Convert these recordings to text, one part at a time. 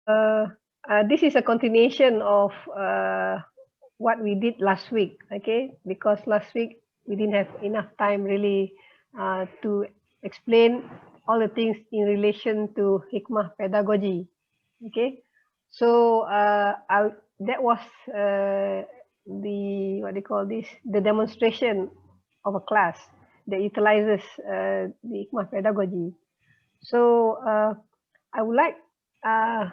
This is a continuation of what we did last week, okay? Because last week we didn't have enough time really to explain all the things in relation to Hikmah Pedagogy, okay? So that was the, what do you call this, the demonstration of a class that utilizes the Hikmah Pedagogy. So I would like uh,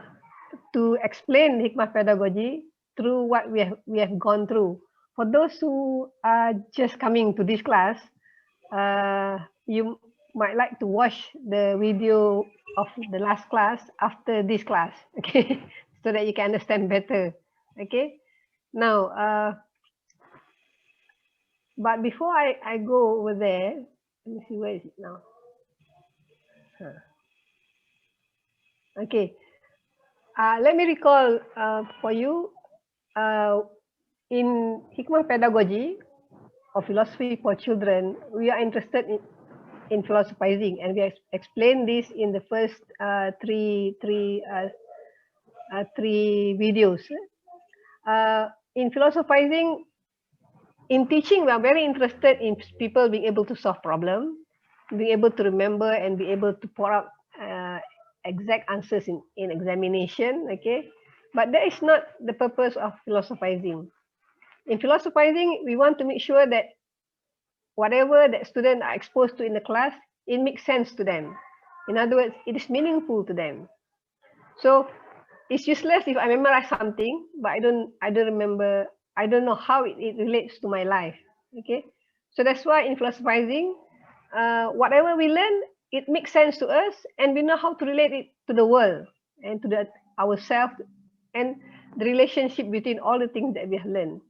to explain Hikmah Pedagogy through what we have gone through. For those who are just coming to this class, you might like to watch the video of the last class after this class, okay, so that you can understand better, okay. Now, but before I go over there, let me see, where is it now? Okay, let me recall for you uh, in Hikmah Pedagogy or philosophy for children, we are interested in philosophizing, and we explained this in the first three videos. In philosophizing, in teaching, we are very interested in people being able to solve problems, being able to remember, and be able to pour out exact answers in examination. Okay, but that is not the purpose of philosophizing. In philosophizing, we want to make sure that whatever that students are exposed to in the class, it makes sense to them. In other words, it is meaningful to them. So it's useless if I memorize something, but I don't remember, I don't know how it relates to my life. Okay. So that's why in philosophizing, whatever we learn, it makes sense to us, and we know how to relate it to the world and to ourselves, and the relationship between all the things that we have learned.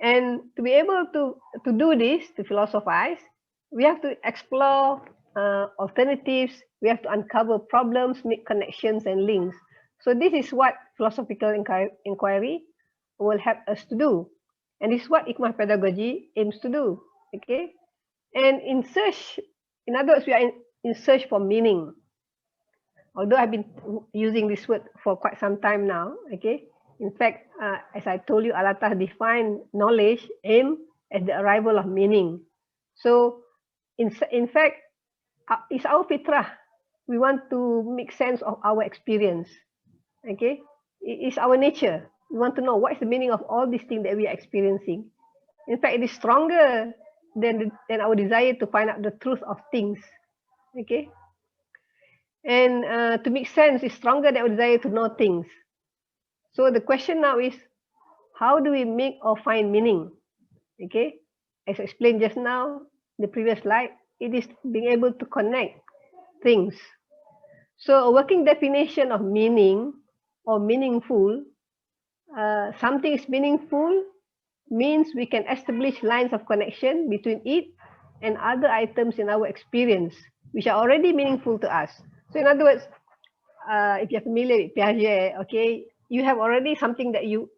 And to be able to do this, to philosophize, we have to explore alternatives, we have to uncover problems, make connections and links. So this is what philosophical inquiry will help us to do. And this is what Hikmah Pedagogy aims to do. Okay. And in other words, we are in search for meaning. Although I've been using this word for quite some time now, okay. In fact, as I told you, Allah Ta'ala defined knowledge, aim, as the arrival of meaning. So, in fact, it's our fitrah. We want to make sense of our experience, okay. It's our nature. We want to know what is the meaning of all these things that we are experiencing. In fact, it is stronger than our desire to find out the truth of things, okay. And to make sense is stronger than our desire to know things. So the question now is, how do we make or find meaning? Okay, as I explained just now, the previous slide, it is being able to connect things. So a working definition of meaning or meaningful, something is meaningful means we can establish lines of connection between it and other items in our experience, which are already meaningful to us. So in other words, if you're familiar with Piaget, okay, you have already something that you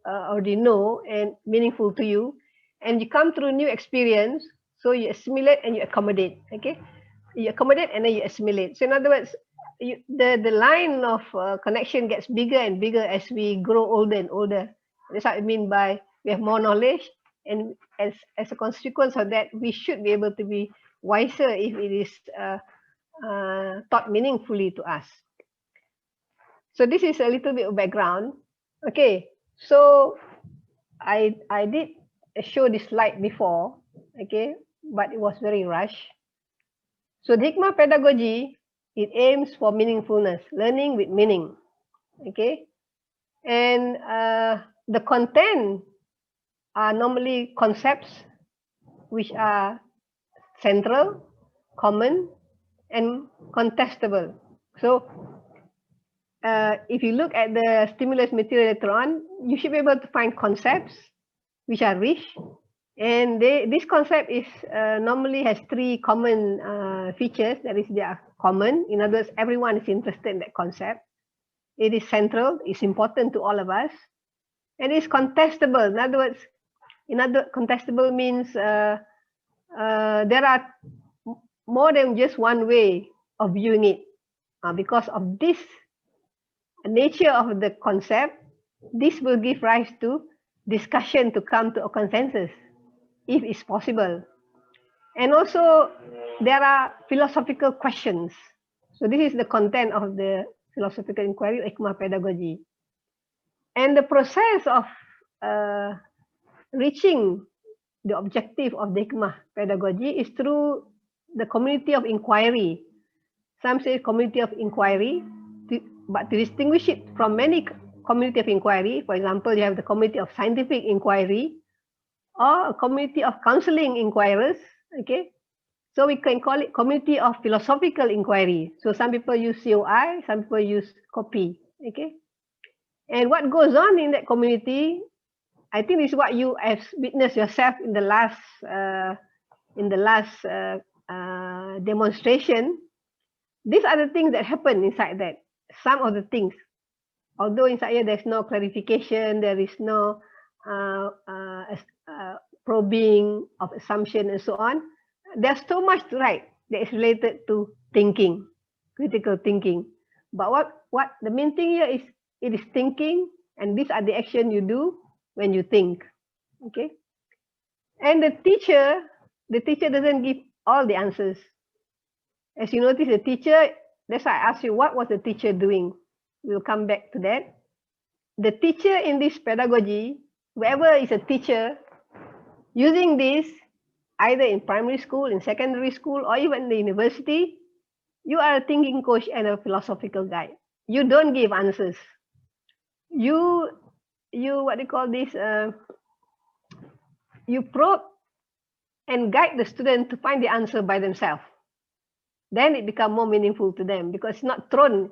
already know and meaningful to you, and you come through new experience, so you assimilate and you accommodate. Okay, you accommodate and then you assimilate. So in other words, the line of connection gets bigger and bigger as we grow older and older. That's what I mean by we have more knowledge, and as a consequence of that, we should be able to be wiser if it is taught meaningfully to us. So this is a little bit of background. Okay, so I did show this slide before, okay, but it was very rushed. So the Hikmah Pedagogy, it aims for meaningfulness, learning with meaning, okay, and the content are normally concepts which are central, common, and contestable. So if you look at the stimulus material later on, you should be able to find concepts which are rich, and this concept is normally has three common features. That is, they are common. In other words, everyone is interested in that concept. It is central. It's important to all of us, and it's contestable. In other words, contestable means there are more than just one way of viewing it. Because of this nature of the concept, this will give rise to discussion to come to a consensus, if it's possible. And also, there are philosophical questions. So this is the content of the philosophical inquiry, Hikmah Pedagogy. And the process of reaching the objective of the Hikmah Pedagogy is through the community of inquiry. Some say community of inquiry, but to distinguish it from many community of inquiry, for example, you have the community of scientific inquiry or a community of counseling inquirers, okay? So we can call it community of philosophical inquiry. So some people use COI, some people use copy, okay? And what goes on in that community, I think this is what you have witnessed yourself in the last demonstration. These are the things that happen inside that. Some of the things, although inside here there's no clarification, there is no probing of assumption and so on. There's so much to write that is related to thinking, critical thinking. But what the main thing here is, it is thinking, and these are the action you do when you think. Okay. And the teacher doesn't give all the answers. As you notice, the teacher, that's why I asked you, what was the teacher doing? We'll come back to that. The teacher in this pedagogy, whoever is a teacher, using this, either in primary school, in secondary school, or even the university, you are a thinking coach and a philosophical guide. You don't give answers. You what do you call this? You probe and guide the student to find the answer by themselves. Then it becomes more meaningful to them because it's not thrown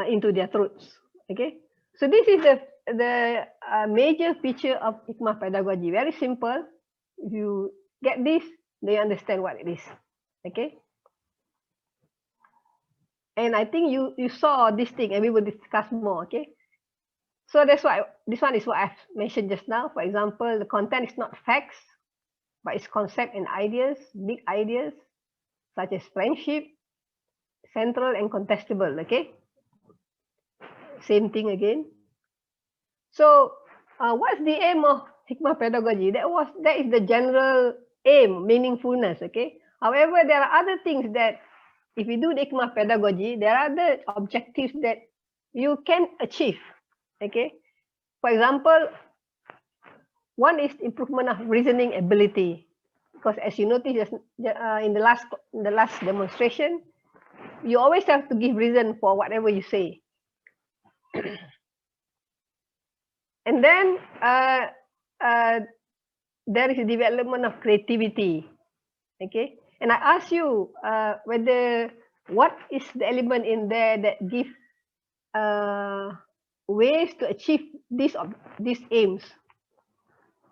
into their throats. Okay, so this is the major feature of Hikmah Pedagogy. Very simple. If you get this, then you understand what it is. Okay. And I think you saw this thing, and we will discuss more. Okay. So that's why this one is what I've mentioned just now. For example, the content is not facts, but it's concept and ideas, big ideas, such as friendship, central and contestable. Okay. Same thing again. So what's the aim of Hikmah Pedagogy? That is the general aim, meaningfulness. Okay. However, there are other things that if you do the Hikmah Pedagogy, there are other objectives that you can achieve. Okay. For example, one is improvement of reasoning ability, because as you notice in the last demonstration, you always have to give reason for whatever you say. And then there is a development of creativity. Okay, and I ask you whether what is the element in there that give ways to achieve these aims.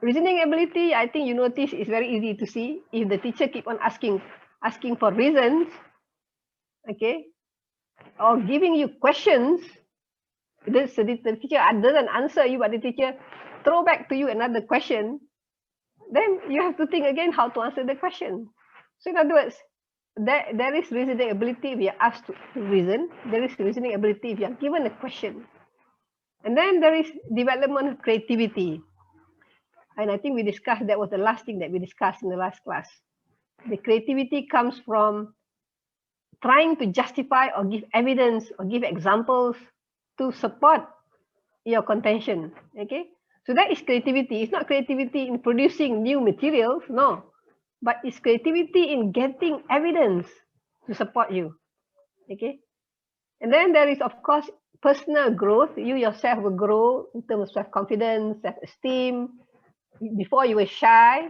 Reasoning ability, I think you notice, is very easy to see. If the teacher keep on asking for reasons, okay, or giving you questions, the teacher doesn't answer you, but the teacher throw back to you another question, then you have to think again how to answer the question. So in other words, there is reasoning ability if you are asked to reason. There is reasoning ability if you are given a question. And then there is development of creativity. And I think we discussed, that was the last thing that we discussed in the last class. The creativity comes from trying to justify or give evidence or give examples to support your contention. Okay, so that is creativity. It's not creativity in producing new materials, no, but it's creativity in getting evidence to support you. Okay, and then there is, of course, personal growth. You yourself will grow in terms of self-confidence, self-esteem. Before you were shy,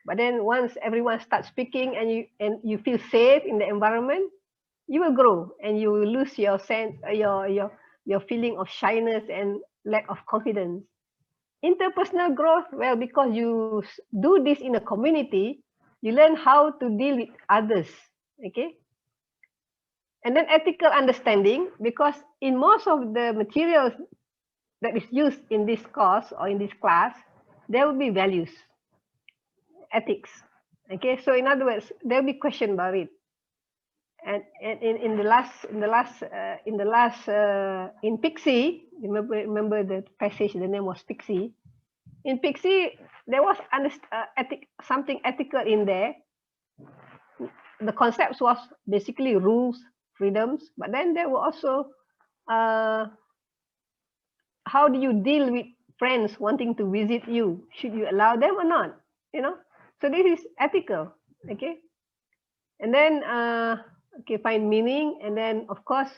but then once everyone starts speaking and you feel safe in the environment, you will grow and you will lose your sense, your feeling of shyness and lack of confidence. Interpersonal growth, well, because you do this in a community, you learn how to deal with others. Okay. And then ethical understanding, because in most of the materials that is used in this course or in this class, there will be values, ethics. Okay, so in other words, there will be question about it. And in Pixie, remember the passage, the name was Pixie. In Pixie, there was something ethical in there. The concept was basically rules, freedoms, but then there were also how do you deal with friends wanting to visit you? Should you allow them or not? You know, so this is ethical. Okay, and then okay, find meaning, and then of course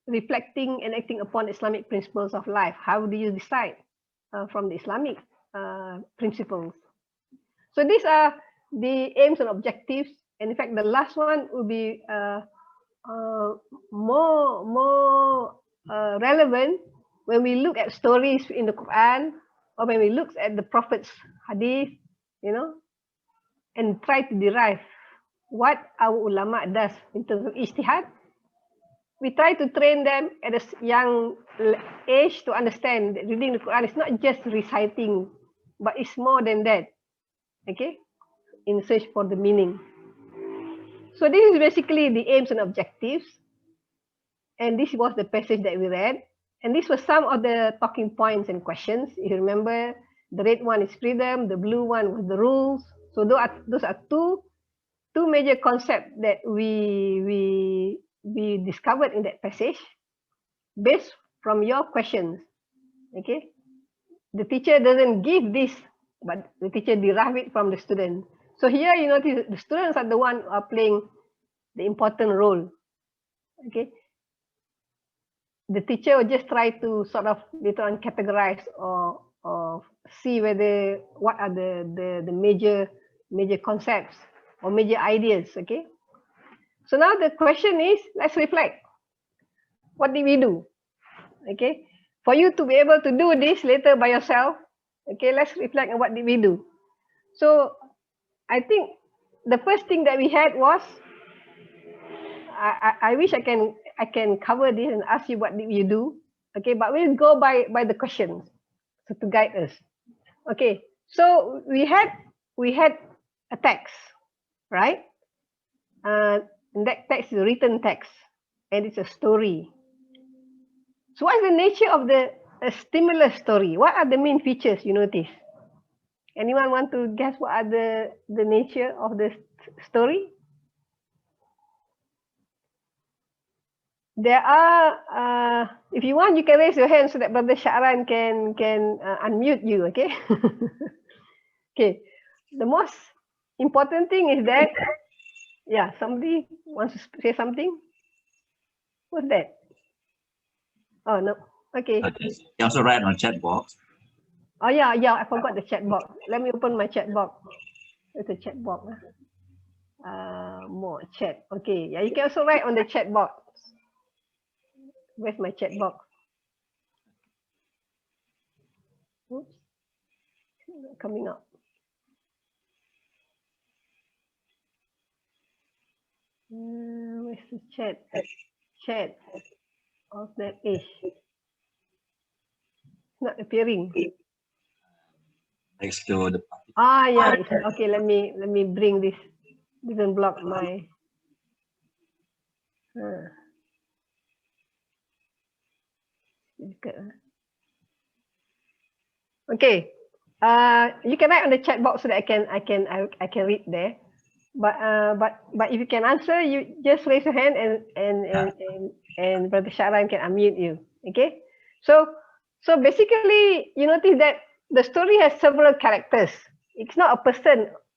reflecting and acting upon Islamic principles of life. How do you decide from the Islamic principles? So these are the aims and objectives. And in fact, the last one will be more relevant when we look at stories in the Quran, or when we look at the Prophet's hadith, you know, and try to derive what our ulama does in terms of ijtihad. We try to train them at a young age to understand that reading the Quran is not just reciting, but it's more than that. Okay, in search for the meaning. So this is basically the aims and objectives. And this was the passage that we read. And these were some of the talking points and questions. If you remember, the red one is freedom, the blue one was the rules. So those are two major concepts that we discovered in that passage based from your questions. Okay, the teacher doesn't give this, but the teacher derive it from the student. So here you notice the students are the one who are playing the important role. Okay, the teacher will just try to sort of later on categorize or see whether what are the major concepts or major ideas. Okay, so now the question is, let's reflect. What did we do? Okay, for you to be able to do this later by yourself, okay, let's reflect on what did we do. So I think the first thing that we had was, I wish I can cover this and ask you what did you do. Okay, but we'll go by the questions, so to guide us. Okay, so we had a text, right? And that text is a written text, and it's a story. So what is the nature of a stimulus story? What are the main features you notice? Anyone want to guess what are the nature of the story? There are, if you want, you can raise your hand so that Brother Sha'ran can unmute you, okay? Okay, the most important thing is that, yeah, somebody wants to say something? What's that? Oh, no, okay. You also write on chat box. Oh, yeah, I forgot the chat box. Let me open my chat box. It's a chat box. More chat. Okay, yeah, you can also write on the chat box. Where's my chat box? Oops, not coming up. Where's the chat? Chat of that age. It's not appearing. Next to the. Yeah. Okay. Let me bring this. Didn't block my. Okay. You can write on the chat box so that I can read there. But if you can answer, you just raise your hand and Brother Sha'ran can unmute you. Okay. So basically, you notice that the story has several characters. It's not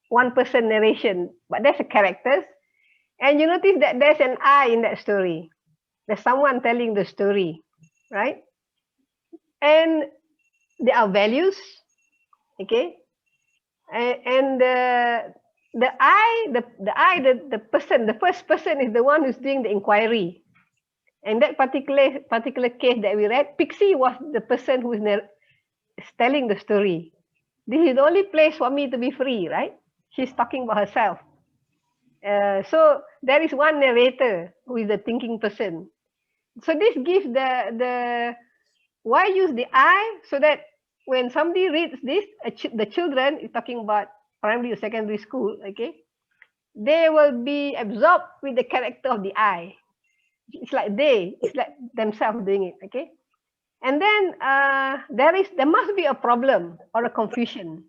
one person narration, but there's a characters. And you notice that there's an I in that story. There's someone telling the story, right? And there are values, okay? And the person, the first person is the one who's doing the inquiry. And that particular case that we read, Pixie was the person who is telling the story. This is the only place for me to be free, right? She's talking about herself. So there is one narrator who is the thinking person. So this gives why use the I, so that when somebody reads this, the children is talking about primary or secondary school, okay? they will be absorbed with the character of the I. It's like themselves doing it, okay? And then there must be a problem or a confusion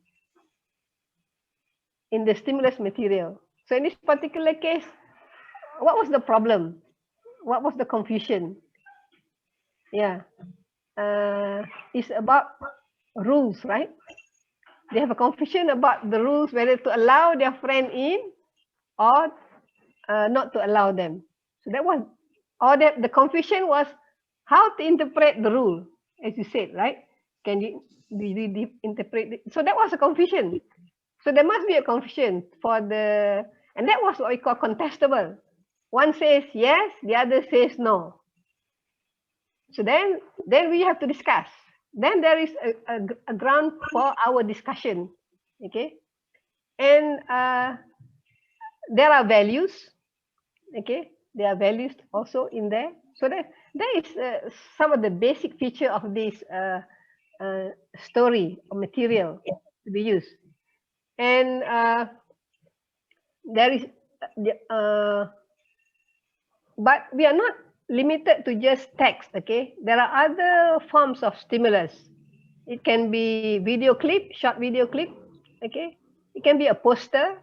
in the stimulus material. So in this particular case, what was the problem? What was the confusion? Yeah, it's about rules, right? They have a confusion about the rules, whether to allow their friend in or not to allow them. So that was, or the confusion was how to interpret the rule, as you said, right? Can you interpret it? So that was a confusion. So there must be a confusion for the, and that was what we call contestable. One says yes, the other says no. So then we have to discuss. Then there is a ground for our discussion, okay? And there are values, okay? There are values also in there. So that is some of the basic feature of this story or material to be used. And there is, but we are not limited to just text, okay? There are other forms of stimulus. It can be video clip, short video clip, okay? It can be a poster.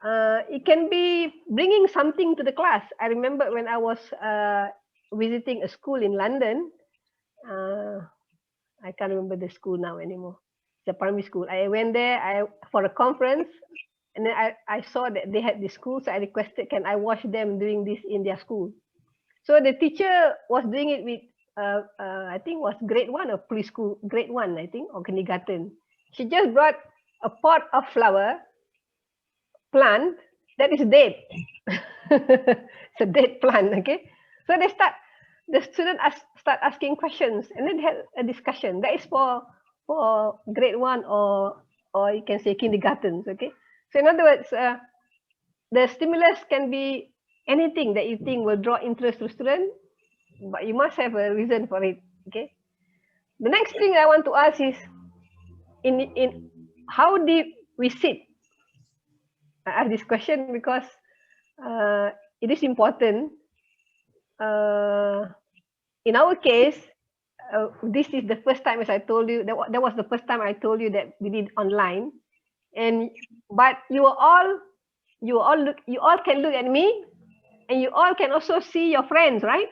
It can be bringing something to the class. I remember when I was visiting a school in London. I can't remember the school now anymore. It's a primary school. I went there for a conference, and then I saw that they had this school, so I requested, can I watch them doing this in their school? So the teacher was doing it with, I think was grade 1 or preschool, grade 1, I think, or kindergarten. She just brought a pot of flower plant that is dead. It's a dead plant, okay? So the student start asking questions, and then they had a discussion. That is for grade 1 or you can say kindergartens, okay? So in other words, the stimulus can be anything that you think will draw interest to student, but you must have a reason for it, okay? The next thing I want to ask is, in how deep we sit? I ask this question because it is important. In our case, this is the first time, as I told you, that was the first time I told you that we did online, but you all can look at me, and you all can also see your friends, right?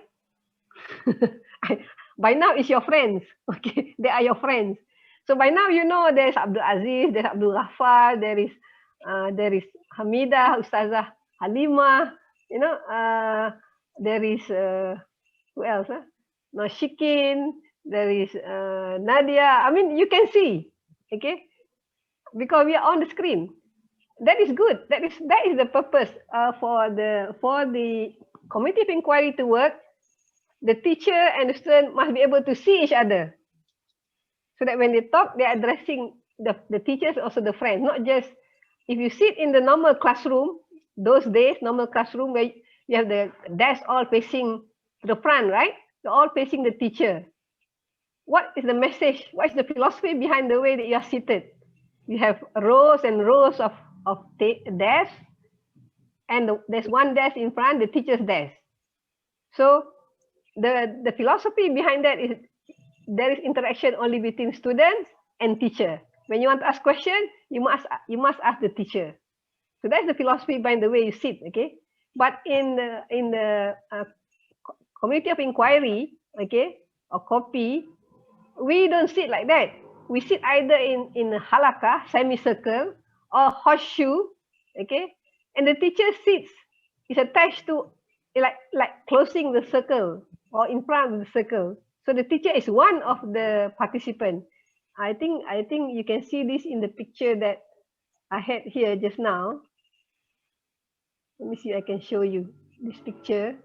By now, it's your friends, okay? They are your friends. So by now, you know there's Abdul Aziz, there's Abdul Ghaffar, there is Hamida, Ustazah Halima, you know, there is who else? No, Shikin, there is Nadia. I mean, you can see, okay, because we are on the screen. That is good. That is the purpose for the committee of inquiry to work. The teacher and the student must be able to see each other, so that when they talk, they are addressing the teachers, also the friends, not just if you sit in the normal classroom. Those days, normal classroom where you have the desk all facing to the front, right? They're all facing the teacher. What is the message? What is the philosophy behind the way that you are seated? You have rows and rows of desks, and there's one desk in front, the teacher's desk. So the philosophy behind that is there is interaction only between students and teacher. When you want to ask questions, you must ask the teacher. So that's the philosophy behind the way you sit, okay? But in the committee of inquiry, okay, or copy, we don't sit like that. We sit either in a halakha, semicircle, or horseshoe, okay? And the teacher sits, is attached to like closing the circle or in front of the circle. So the teacher is one of the participants. I think you can see this in the picture that I had here just now. Let me see, I can show you this picture.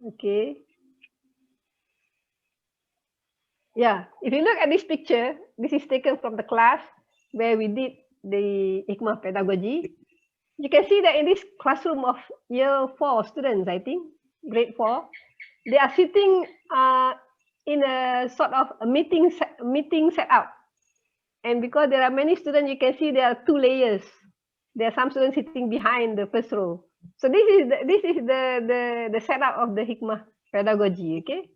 Okay. Yeah, if you look at this picture, this is taken from the class where we did the Hikmah Pedagogy. You can see that in this classroom of year 4 students, I think, grade 4, they are sitting in a sort of a meeting setup. And because there are many students, you can see there are 2 layers. there are some students sitting behind the first row. So this is the setup of the Hikmah pedagogy. Okay.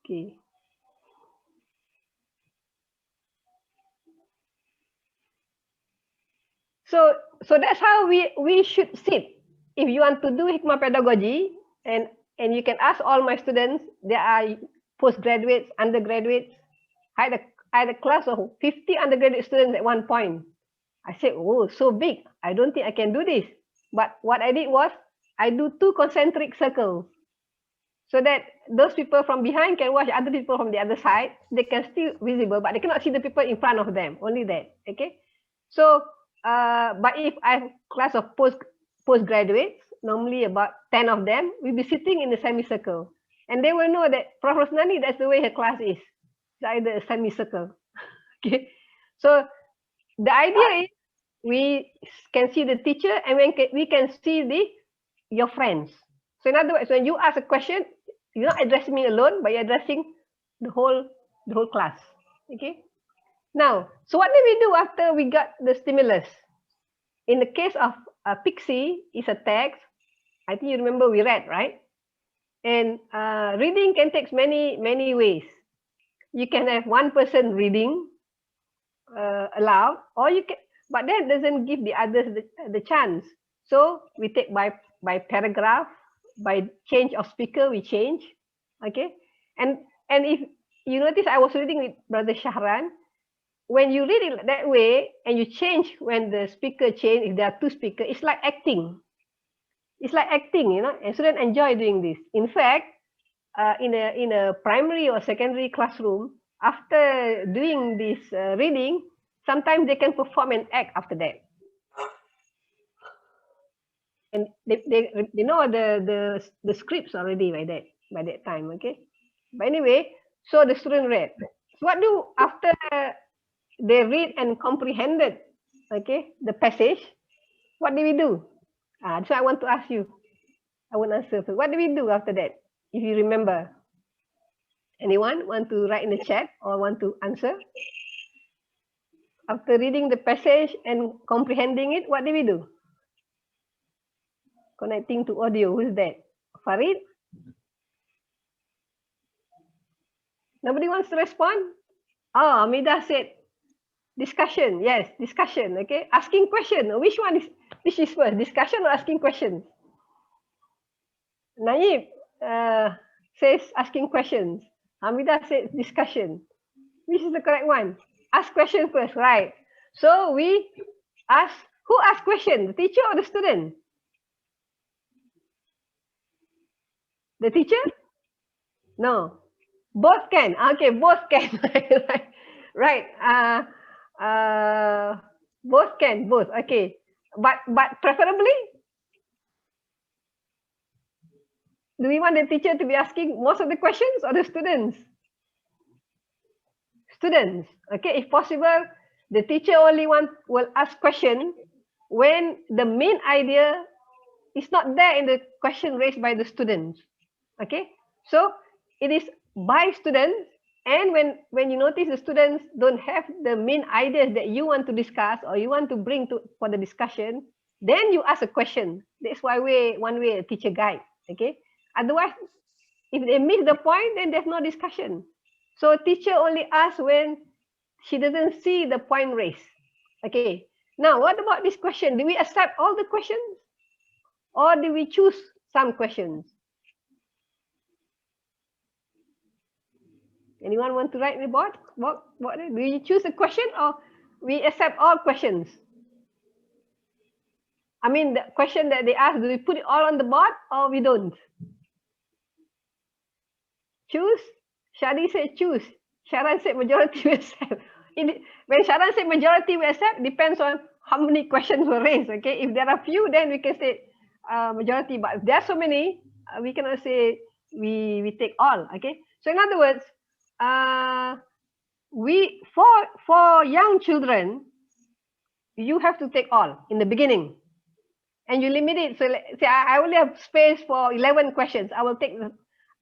Okay. So that's how we should sit. If you want to do Hikmah pedagogy, and you can ask all my students, there are postgraduates, undergraduates. I had a class of 50 undergraduate students at one point. I said, oh, so big. I don't think I can do this. But what I did was, I do 2 concentric circles, so that those people from behind can watch other people from the other side. They can still visible, but they cannot see the people in front of them. Only that. Okay. So, but if I have class of postgraduates, normally about 10 of them will be sitting in the semicircle, and they will know that Prof. Rosnani, that's the way her class is. It's either a semicircle. Okay. So the idea is, we can see the teacher, and we can see your friends. So in other words, when you ask a question, you're not addressing me alone, but you're addressing the whole class. Okay. Now, so what did we do after we got the stimulus? In the case of Pixie, is a text. I think you remember we read, right? And reading can take many ways. You can have one person reading aloud, or you can, but that doesn't give the others the chance. So we take by paragraph, by change of speaker, we change. Okay. And if you notice, I was reading with Brother Shahran. When you read it that way, and you change when the speaker change, if there are 2 speakers, it's like acting. It's like acting, you know, and students enjoy doing this. In fact, in a primary or secondary classroom, after doing this reading, sometimes they can perform an act after that. And they know the scripts already by that time. Okay. But anyway, so the student read. So what do after they read and comprehended, okay, the passage, what do we do? So I want to ask you. I won't answer first. What do we do after that? If you remember. Anyone want to write in the chat or want to answer? After reading the passage and comprehending it, what do we do? Connecting to audio. Who's that? Farid? Nobody wants to respond? Oh, Amida said discussion. Yes, discussion. Okay. Asking question. Which is first? Discussion or asking questions? Naib says asking questions. Hamida said discussion. Which is the correct one? Ask question first, right? So we ask, who asks question? The teacher or the student? The teacher? No. Both can. Okay, both can. Right. Both can. Both. Okay. But preferably, do we want the teacher to be asking most of the questions or the students? Students. Okay. If possible, the teacher only will ask question when the main idea is not there in the question raised by the students. Okay. So it is by students, and when you notice the students don't have the main ideas that you want to discuss or you want to bring for the discussion, then you ask a question. That's why one way a teacher guide. Okay. Otherwise, if they miss the point, then there's no discussion. So teacher only asks when she doesn't see the point raised. Okay. Now, what about this question? Do we accept all the questions, or do we choose some questions? Anyone want to write in the board? What do you choose a question, or we accept all questions? I mean, the question that they ask, do we put it all on the board or we don't? Choose. Shadi said choose. Sharan said majority we accept. When Sharan said majority we accept, depends on how many questions were raised. Okay, if there are few, then we can say majority. But if there are so many, we cannot say we take all. Okay. So in other words, for young children, you have to take all in the beginning, and you limit it. So say I only have space for 11 questions. I will take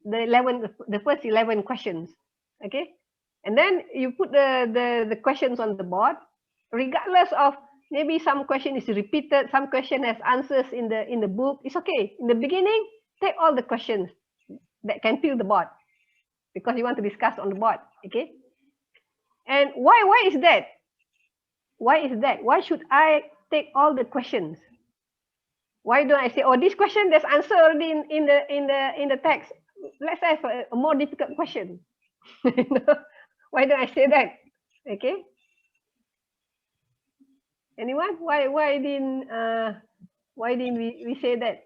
the first 11 questions. Okay, And then you put the questions on the board, regardless of maybe some question is repeated, some question has answers in the book. It's okay. In the beginning, take all the questions that can fill the board because you want to discuss on the board. Okay. And why is that? Why is that? Why should I take all the questions? Why don't I say, oh, this question there's answer already in the text. Let's have a more difficult question. Why don't I say that? Okay. Anyone? Why didn't we say that?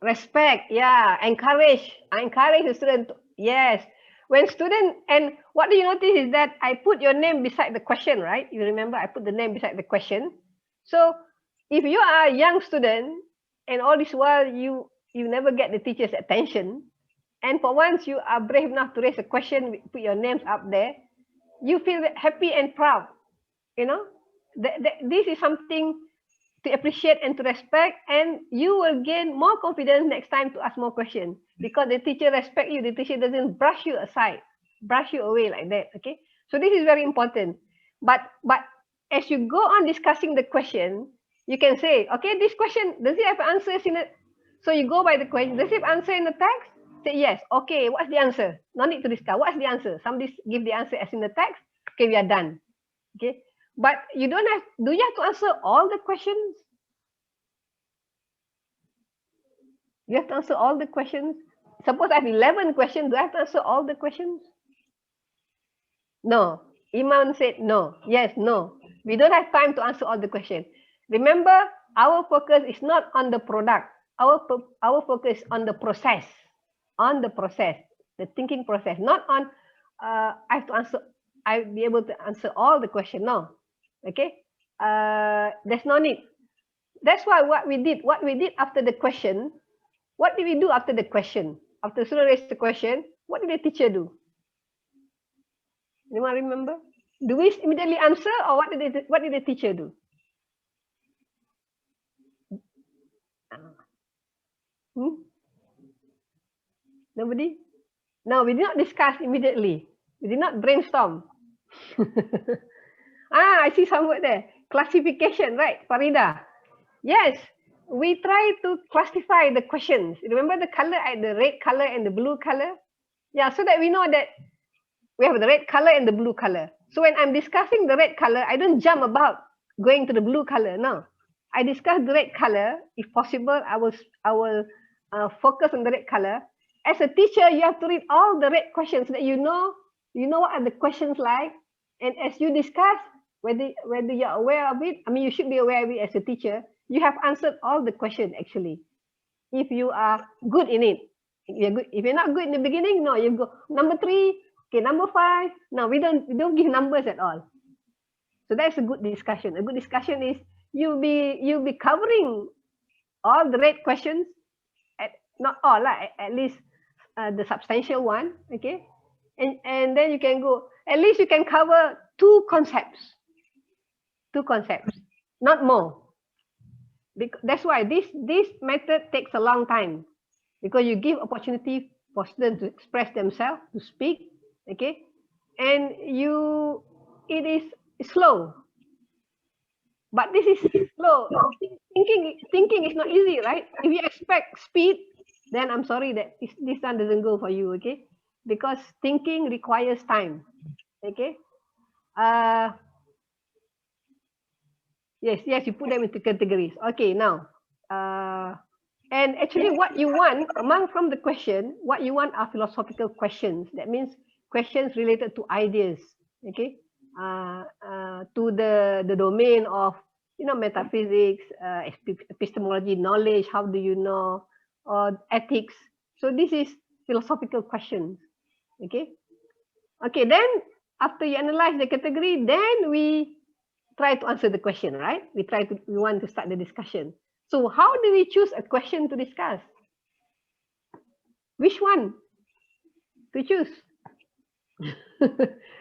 Respect, yeah. Encourage the student. Yes. When student, and what do you notice is that I put your name beside the question, right? You remember I put the name beside the question. So if you are a young student and all this while you never get the teacher's attention, and for once you are brave enough to raise a question, put your names up there, you feel happy and proud. You know, this is something to appreciate and to respect, and you will gain more confidence next time to ask more questions because the teacher respect you. The teacher doesn't brush you aside, brush you away like that. Okay, so this is very important. But as you go on discussing the question, you can say, okay, this question, does it have answers in it? So you go by the question, does it have answer in the text? Say yes. Okay, what's the answer? No need to discuss. What's the answer? Somebody give the answer as in the text. Okay, we are done. Okay, but you don't have, do you have to answer all the questions? You have to answer all the questions. Suppose I have 11 questions. Do I have to answer all the questions? No. Iman said no. Yes, no. We don't have time to answer all the questions. Remember, our focus is not on the product. Our focus is on the process. On the process, the thinking process, not on I have to answer, I'll be able to answer all the questions. No. Okay. There's no need. That's why what we did after the question, what did we do after the question? After the student raised the question, what did the teacher do? Anyone remember? Do we immediately answer, or what did the teacher do? Nobody? No, we did not discuss immediately. We did not brainstorm. I see some word there. Classification, right, Farida? Yes, we try to classify the questions. Remember the color, the red color and the blue color? Yeah, so that we know that we have the red color and the blue color. So when I'm discussing the red color, I don't jump about going to the blue color. No, I discuss the red color. If possible, I will focus on the red color. As a teacher, you have to read all the red questions so that you know what are the questions like. And as you discuss, whether you're aware of it, I mean, you should be aware of it as a teacher. You have answered all the questions actually. If you are good in it, if you're not good in the beginning, no, you go number 3. Okay, number 5. No, we don't give numbers at all. So that's a good discussion. A good discussion is you'll be covering all the red questions, not all, at least the substantial one. Okay, and then you can go. At least you can cover 2 concepts. 2 concepts, not more. That's why this method takes a long time, because you give opportunity for students to express themselves, to speak. Okay, and it is slow, but this is slow. Thinking is not easy, right? If you expect speed, then I'm sorry that this one doesn't go for you. Okay, because thinking requires time. Okay, yes, you put them into categories. Okay, now and actually what you want from the question, what you want are philosophical questions. That means questions related to ideas. Okay, to the domain of metaphysics, epistemology, knowledge, how do you know, or ethics. So this is philosophical questions. Okay, then after you analyze the category, then we try to answer the question, right? We want to start the discussion. So how do we choose a question to discuss? Which one to choose?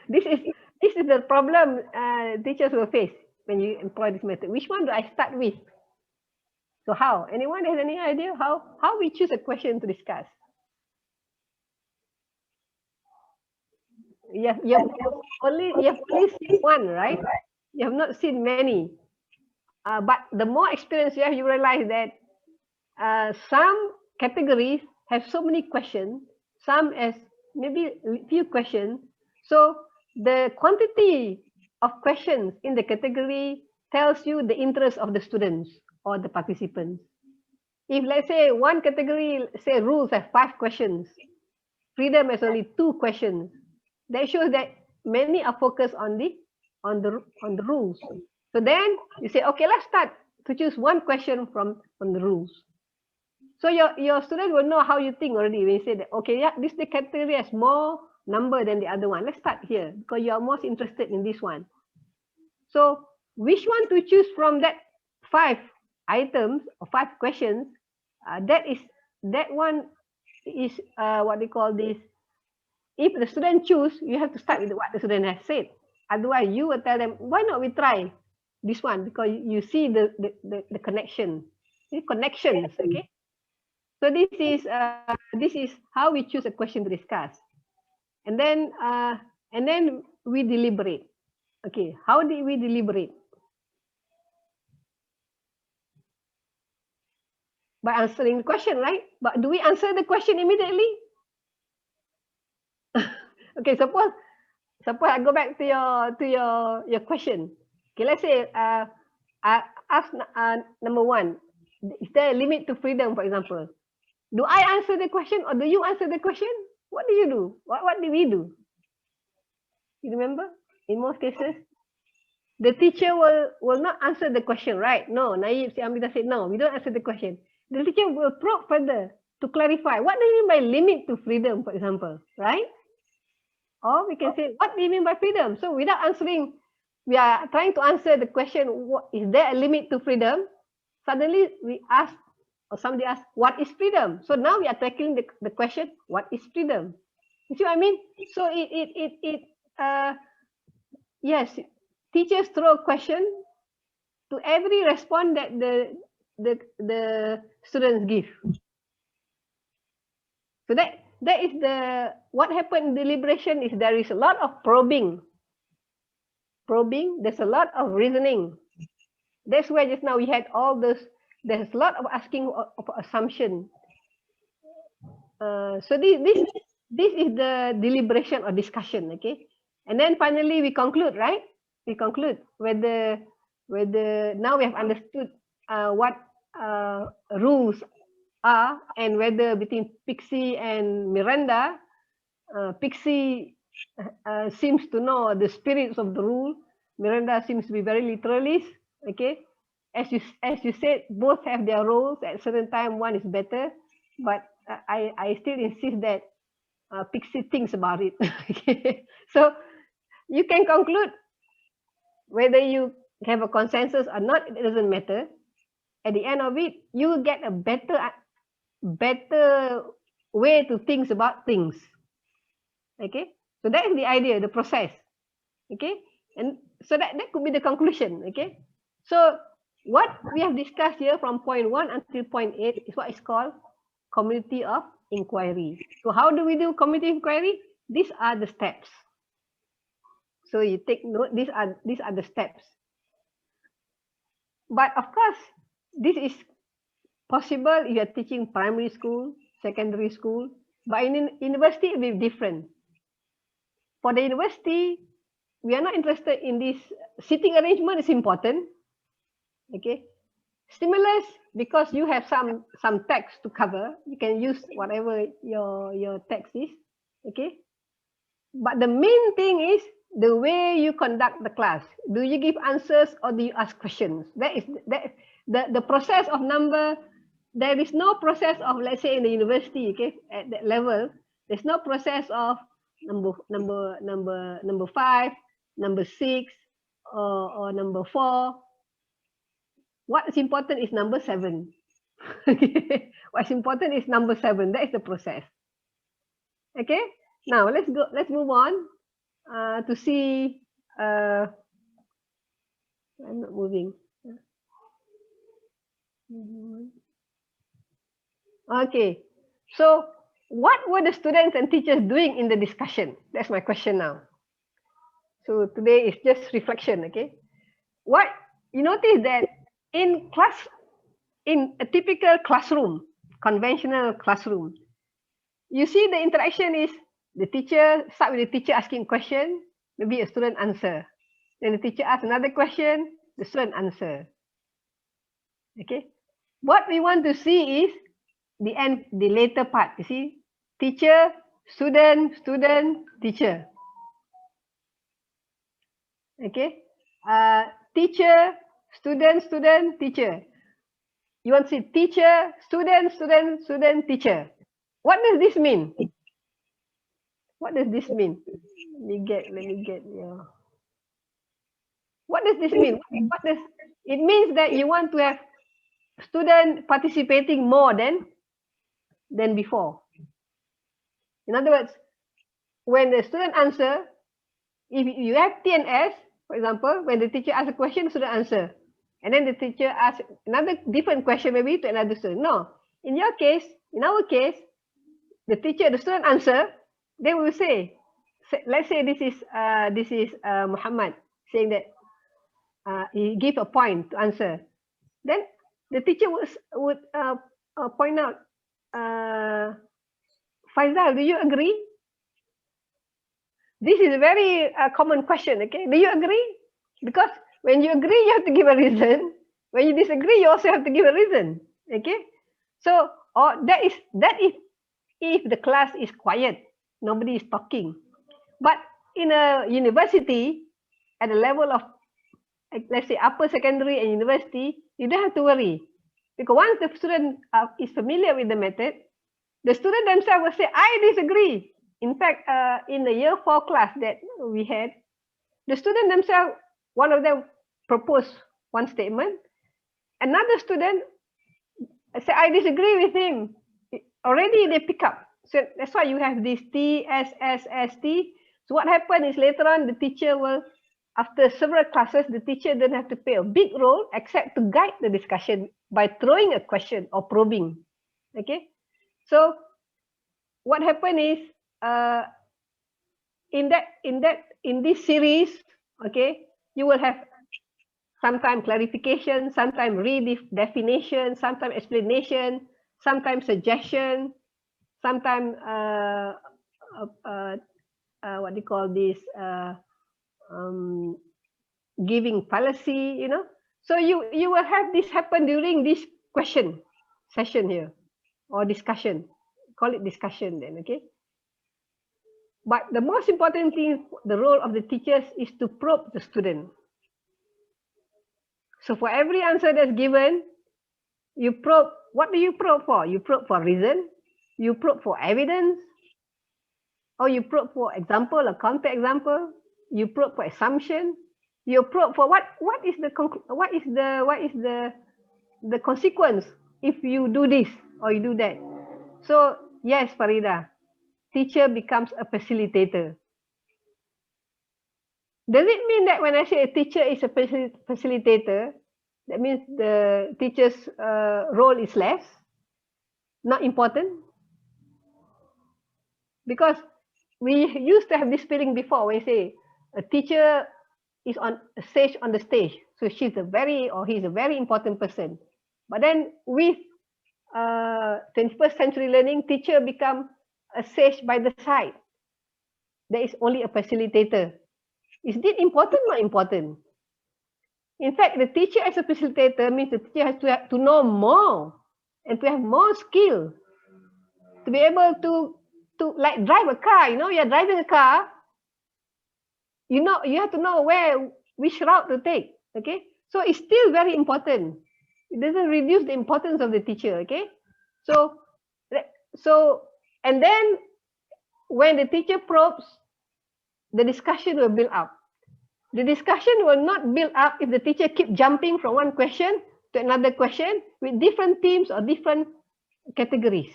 This is the problem teachers will face when you employ this method. Which one do I start with? So how? Anyone has any idea how we choose a question to discuss? you have only seen one, right? You have not seen many. But the more experience you have, you realize that some categories have so many questions, some has maybe few questions. So the quantity of questions in the category tells you the interest of the students or the participants. If let's say one category, say rules have 5 questions, freedom has only 2 questions, that shows that many are focused on the rules. So then you say, okay, let's start to choose one question from the rules. So your student will know how you think already when you say that, okay, yeah, this the category has more number than the other one. Let's start here because you are most interested in this one. So which one to choose from that 5 items or 5 questions? That one is what they call this. If the student choose, you have to start with what the student has said. Otherwise, you will tell them, why not we try this one? Because you see the connection, the connections. Okay. So this is how we choose a question to discuss, and then we deliberate. Okay, how did we deliberate? By answering the question, right? But do we answer the question immediately? Okay, suppose I go back to your question. Okay, let's say I ask number 1, is there a limit to freedom, for example? Do I answer the question or do you answer the question? What do you do? What do we do? You remember? In most cases, the teacher will not answer the question, right? No, Naib, Amrita said, no, we don't answer the question. The teacher will probe further to clarify. What do you mean by limit to freedom, for example, right? Or we can say, what do you mean by freedom? So without answering, we are trying to answer the question, is there a limit to freedom? Suddenly we ask, or somebody asks, what is freedom? So now we are tackling the question, what is freedom? You see what I mean? So yes, teachers throw a question to every response that the students give. So that is what happened in deliberation is there is a lot of probing. There's a lot of reasoning. That's why just now we had all those. There's a lot of asking of assumption. So this is the deliberation or discussion, okay? And then finally we conclude, right? We conclude whether now we have understood what rules are and whether between Pixie and Miranda, Pixie seems to know the spirits of the rule. Miranda seems to be very literalist, okay? As you said, both have their roles. At a certain time, one is better, but I still insist that Pixie thinks about it. Okay? So you can conclude whether you have a consensus or not. It doesn't matter. At the end of it, you will get a better way to think about things. Okay, so that is the idea, the process. Okay, and so that could be the conclusion. Okay, so what we have discussed here from point 1 until point 8 is what is called community of inquiry. So how do we do community inquiry? These are the steps. So you take note, these are the steps. But of course, this is possible if you are teaching primary school, secondary school, but in university it will be different. For the university, we are not interested in this. Seating arrangement is important. Okay, stimulus, because you have some text to cover, you can use whatever your text is. Okay, but the main thing is the way you conduct the class. Do you give answers or do you ask questions? That is the process of number. There is no process of, let's say, in the university, okay, at that level, there's no process of number 5, number 6, or number 4. What's important is number 7. What's important is number 7. That is the process. Okay. Now let's move on to see. I'm not moving. Okay. So what were the students and teachers doing in the discussion? That's my question now. So today is just reflection, okay? What you notice that in a typical classroom, conventional classroom, you see the interaction is the teacher start with the teacher asking question, maybe a student answer. Then the teacher asks another question, the student answer. Okay. What we want to see is the end, the later part. You see, teacher, student, student, teacher. Okay. Teacher, student, student, teacher. You want to see teacher, student, student, student, teacher. What does this mean? What does this mean? Let me get your. What does this mean? What does it means that you want to have student participating more than before. In other words, when the student answer, if you have T and S, for example, when the teacher asks a question, the student answer. And then the teacher asks another different question maybe to another student. No. In your case, in our case, the teacher, the student answer, they will say, let's say this is Muhammad saying that he give a point to answer. Then the teacher would point out, Faisal, do you agree? This is a very common question, okay? Do you agree? Because when you agree, you have to give a reason. When you disagree, you also have to give a reason, okay? So, that is if the class is quiet, nobody is talking. But in a university, at the level of, let's say, upper secondary and university, you don't have to worry. Because once the student is familiar with the method, the student themselves will say, I disagree. In fact, in the year 4 class that we had, the student themselves, one of them proposed one statement. Another student said, I disagree with him. Already they pick up. So that's why you have this T, S, S, S, T. So what happened is later on, the teacher will, after several classes, the teacher doesn't have to play a big role except to guide the discussion by throwing a question or probing. Okay. So what happened is in this series, okay, you will have sometimes clarification, sometimes redefinition, sometimes explanation, sometimes suggestion, sometimes what do you call this? Giving fallacy, you know. So you will have this happen during this question session here or discussion. Call it discussion then, okay? But the most important thing, the role of the teachers is to probe the student. So for every answer that's given, you probe. What do you probe for? You probe for reason, you probe for evidence, or you probe for example, a counter example, you probe for assumption, you probe for what is the consequence if you do this or you do that. So yes, Farida, teacher becomes a facilitator. Does it mean that when I say a teacher is a facilitator, that means the teacher's role is less, not important? Because we used to have this feeling before when you say a teacher is on a stage on the stage, so he's a very important person. But then with 21st century learning, teacher become a sage by the side. There is only a facilitator. Is it important or not important? In fact, the teacher as a facilitator means the teacher has to know more and to have more skill to be able to like drive a car. You know, you're driving a car. You know, you have to know which route to take. Okay, so it's still very important. It doesn't reduce the importance of the teacher. Okay, so and then when the teacher probes, the discussion will build up. The discussion will not build up if the teacher keep jumping from one question to another question with different themes or different categories.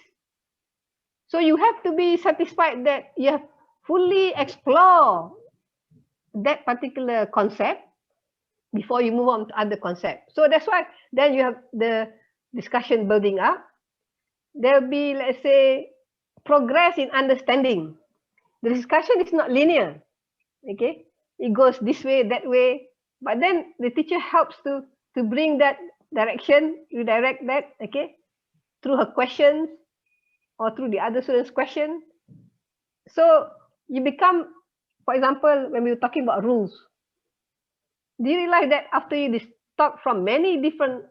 So you have to be satisfied that you have fully explored that particular concept before you move on to other concepts. So that's why then you have the discussion building up. There'll be, let's say, progress in understanding. The discussion is not linear. Okay. it goes this way, that way. But then the teacher helps to bring that direction, redirect that, okay, through her questions or through the other students' question. So you become, for example, when we were talking about rules, do you realize that after you talk from many different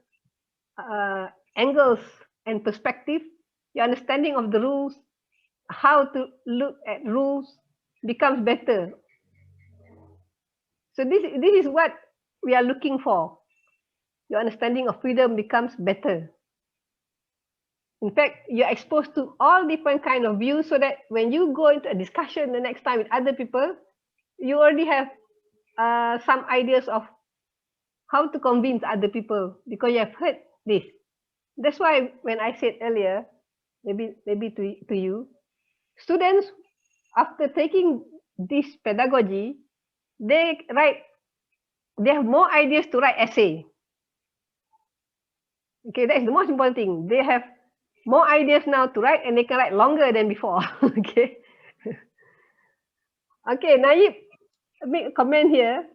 angles and perspective, your understanding of the rules, how to look at rules becomes better. So this is what we are looking for. Your understanding of freedom becomes better. In fact, you're exposed to all different kind of views so that when you go into a discussion the next time with other people, you already have some ideas of how to convince other people because you have heard this. That's why when I said earlier, maybe to you, students after taking this pedagogy, they have more ideas to write essay. Okay, that is the most important thing. They have more ideas now to write, and they can write longer than before. Okay. Okay, Naib, make a comment here.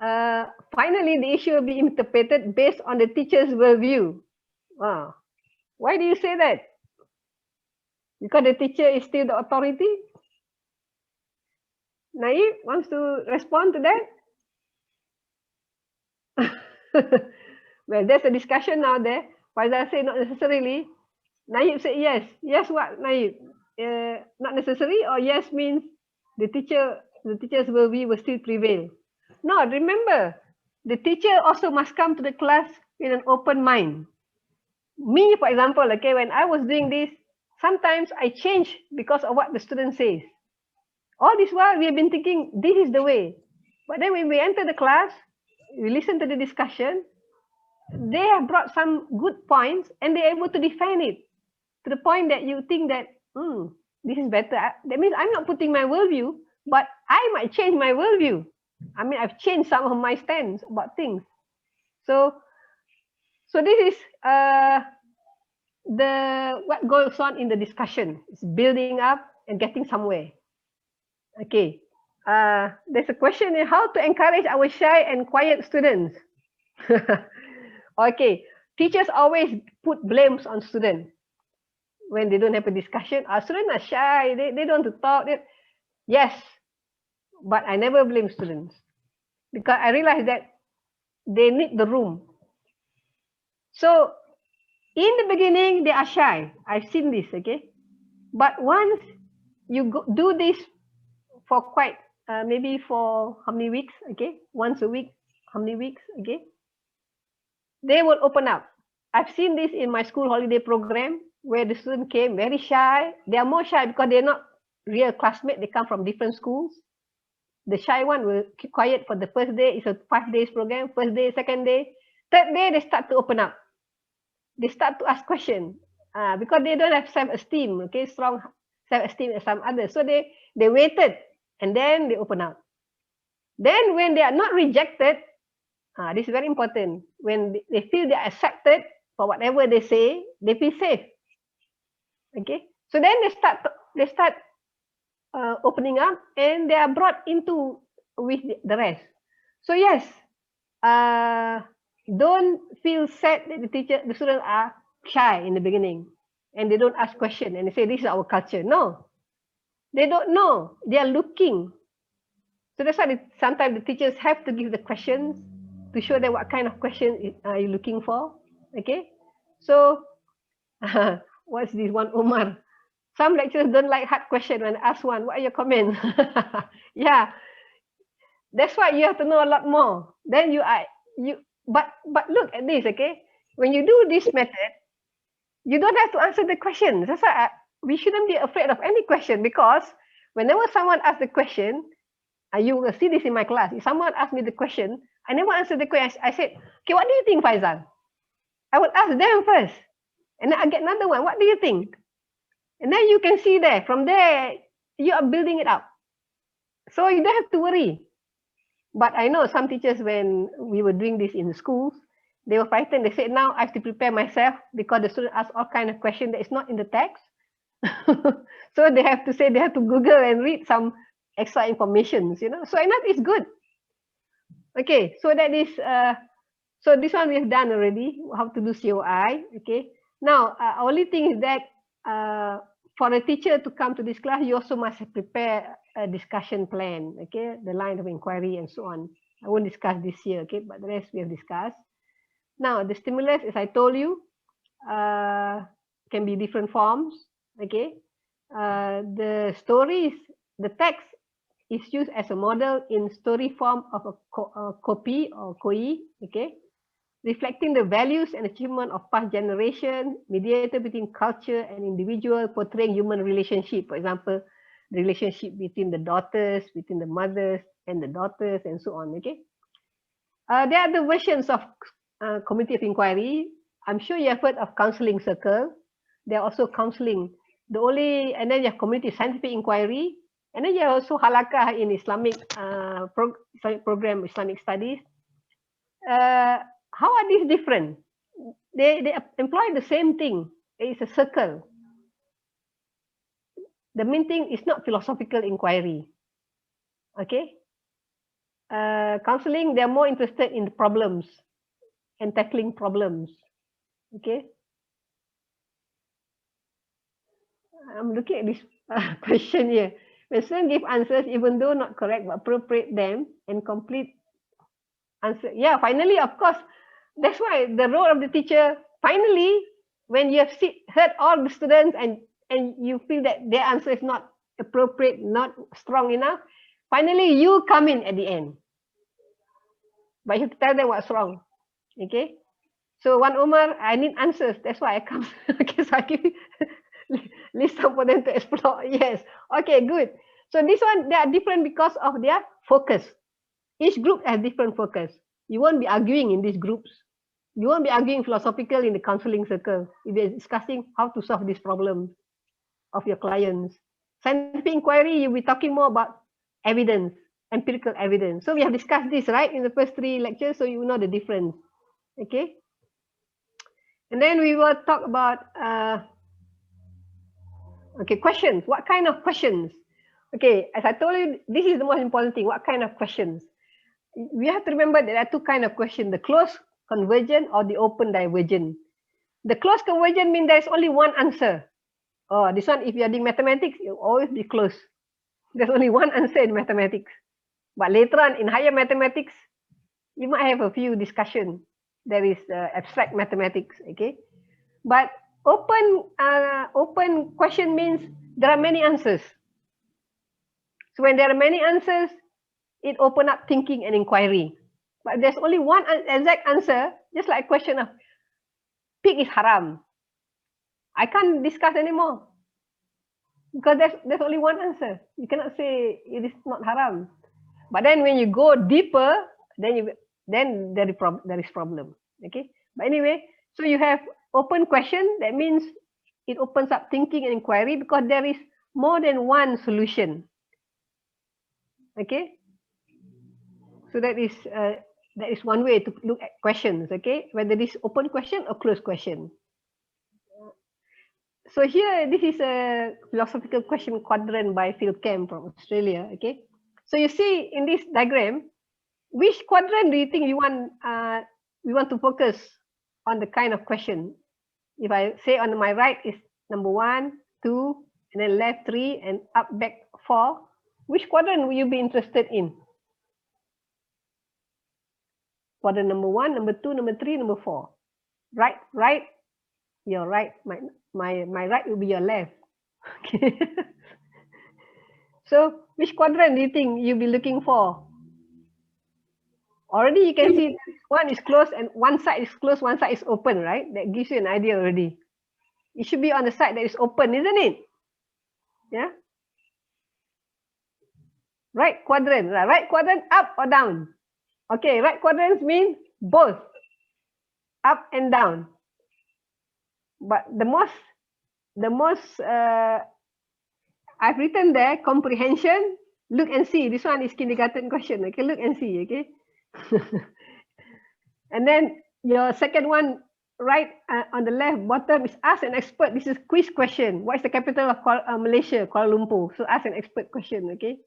Finally, the issue will be interpreted based on the teacher's worldview. Wow. Why do you say that? Because the teacher is still the authority? Naib wants to respond to that? Well, there's a discussion now there. Faizal say not necessarily. Naib said yes. Yes, what, Naib? Not necessary, or yes means the teacher's worldview will still prevail? No, remember, the teacher also must come to the class with an open mind. Me, for example, okay, when I was doing this, sometimes I change because of what the student says. All this while, we have been thinking, this is the way. But then when we enter the class, we listen to the discussion, they have brought some good points and they're able to defend it to the point that you think that, this is better. That means I'm not putting my worldview, but I might change my worldview. I mean, I've changed some of my stance about things. So this is what goes on in the discussion. It's building up and getting somewhere. Okay. There's a question in how to encourage our shy and quiet students. Okay. Teachers always put blames on students when they don't have a discussion. Our students are shy. They don't want to talk. Yes. But I never blame students because I realize that they need the room. So in the beginning, they are shy. I've seen this, okay? But once you do this for quite, maybe for how many weeks, okay? Once a week, how many weeks, okay? They will open up. I've seen this in my school holiday program where the student came very shy. They are more shy because they're not real classmates. They come from different schools. The shy one will keep quiet for the first day. It's a 5 days program. First day, second day. Third day, they start to open up. They start to ask questions because they don't have self-esteem, okay, strong self-esteem as some others. So they waited and then they open up. Then when they are not rejected, this is very important. When they feel they are accepted for whatever they say, they feel safe. Okay, so then they start opening up and they are brought into with the rest. So yes, don't feel sad that the students are shy in the beginning and they don't ask questions and they say this is our culture. No, they don't know. They are looking. So that's why sometimes the teachers have to give the questions to show them what kind of question are you looking for. Okay, so what's this one, Omar? Some lecturers don't like hard question when I ask one. What are your comments? Yeah, that's why you have to know a lot more. Then but look at this, okay? When you do this method, you don't have to answer the question. That's why we shouldn't be afraid of any question because whenever someone asks the question, you will see this in my class. If someone asks me the question, I never answer the question. I said, okay, what do you think, Faizal? I would ask them first. And then I get another one. What do you think? And then you can see there, from there, you are building it up. So you don't have to worry. But I know some teachers, when we were doing this in the schools, they were frightened. They said, now I have to prepare myself because the student asks all kind of questions that is not in the text. So they have to say, they have to Google and read some extra informations, So enough is good. Okay, so that is so this one we've done already. How to do COI. Okay. Now, only thing is that for a teacher to come to this class, you also must prepare a discussion plan. Okay, the line of inquiry and so on. I won't discuss this here. Okay, but the rest we have discussed. Now, the stimulus, as I told you, can be different forms. Okay, the stories, the text is used as a model in story form of a copy or COI. Okay, reflecting the values and achievement of past generation, mediated between culture and individual, portraying human relationship. For example, the relationship between the daughters, between the mothers and the daughters, and so on. Okay. There are the versions of committee of inquiry. I'm sure you have heard of counseling circle. There are also counseling. And then you have community scientific inquiry, and then you have also halakah in Islamic program, Islamic studies. How are these different? They employ the same thing. It's a circle. The main thing is not philosophical inquiry. Okay. Counseling, they're more interested in the problems and tackling problems. Okay. I'm looking at this question here. When students give answers, even though not correct, but appropriate them and complete answer. Yeah, finally, of course. That's why the role of the teacher, finally, when you have heard all the students and you feel that their answer is not appropriate, not strong enough, finally, you come in at the end. But you have to tell them what's wrong. Okay? So, Wan Omar, I need answers. That's why I come. Okay, so I give you listen for them to explore. Yes. Okay, good. So this one, they are different because of their focus. Each group has different focus. You won't be arguing in these groups. You won't be arguing philosophical in the counseling circle. You'll be discussing how to solve this problem of your clients. Scientific inquiry, you'll be talking more about evidence, empirical evidence. So we have discussed this, right, in the first 3 lectures, so you know the difference. Okay. And then we will talk about okay, questions. What kind of questions? Okay, as I told you, this is the most important thing. What kind of questions? We have to remember that there are 2 kinds of questions, the close convergent or the open divergent. The close convergent means there's only one answer. Oh, this one, if you're doing mathematics, you'll always be close. There's only one answer in mathematics. But later on, in higher mathematics, you might have a few discussion. There is abstract mathematics, okay? But open question means there are many answers. So when there are many answers, it opens up thinking and inquiry. But there's only one exact answer, just like a question of pig is haram. I can't discuss anymore because there's only one answer. You cannot say it is not haram. But then when you go deeper, then there is problem. Okay. But anyway, so you have open question. That means it opens up thinking and inquiry because there is more than one solution. Okay. So that is one way to look at questions. Okay, whether this open question or closed question. So here, this is a philosophical question quadrant by CAMM from Australia. Okay, so you see in this diagram, which quadrant do you think we want to focus on the kind of question? If I say on my right is number 1, 2, and then left 3, and up back 4, which quadrant will you be interested in? Quadrant number 1, number 2, number 3, number 4. Right, your right. My right will be your left. Okay. So which quadrant do you think you'll be looking for? Already you can see one is closed and one side is closed, one side is open, right? That gives you an idea already. It should be on the side that is open, isn't it? Yeah. Right quadrant, up or down? Okay, right quadrants mean both up and down. But the most I've written there, comprehension, look and see. This one is kindergarten question. Okay, look and see. Okay. And then your second one, right on the left bottom is ask an expert. This is quiz question. What is the capital of Malaysia? Kuala Lumpur. So ask an expert question. Okay.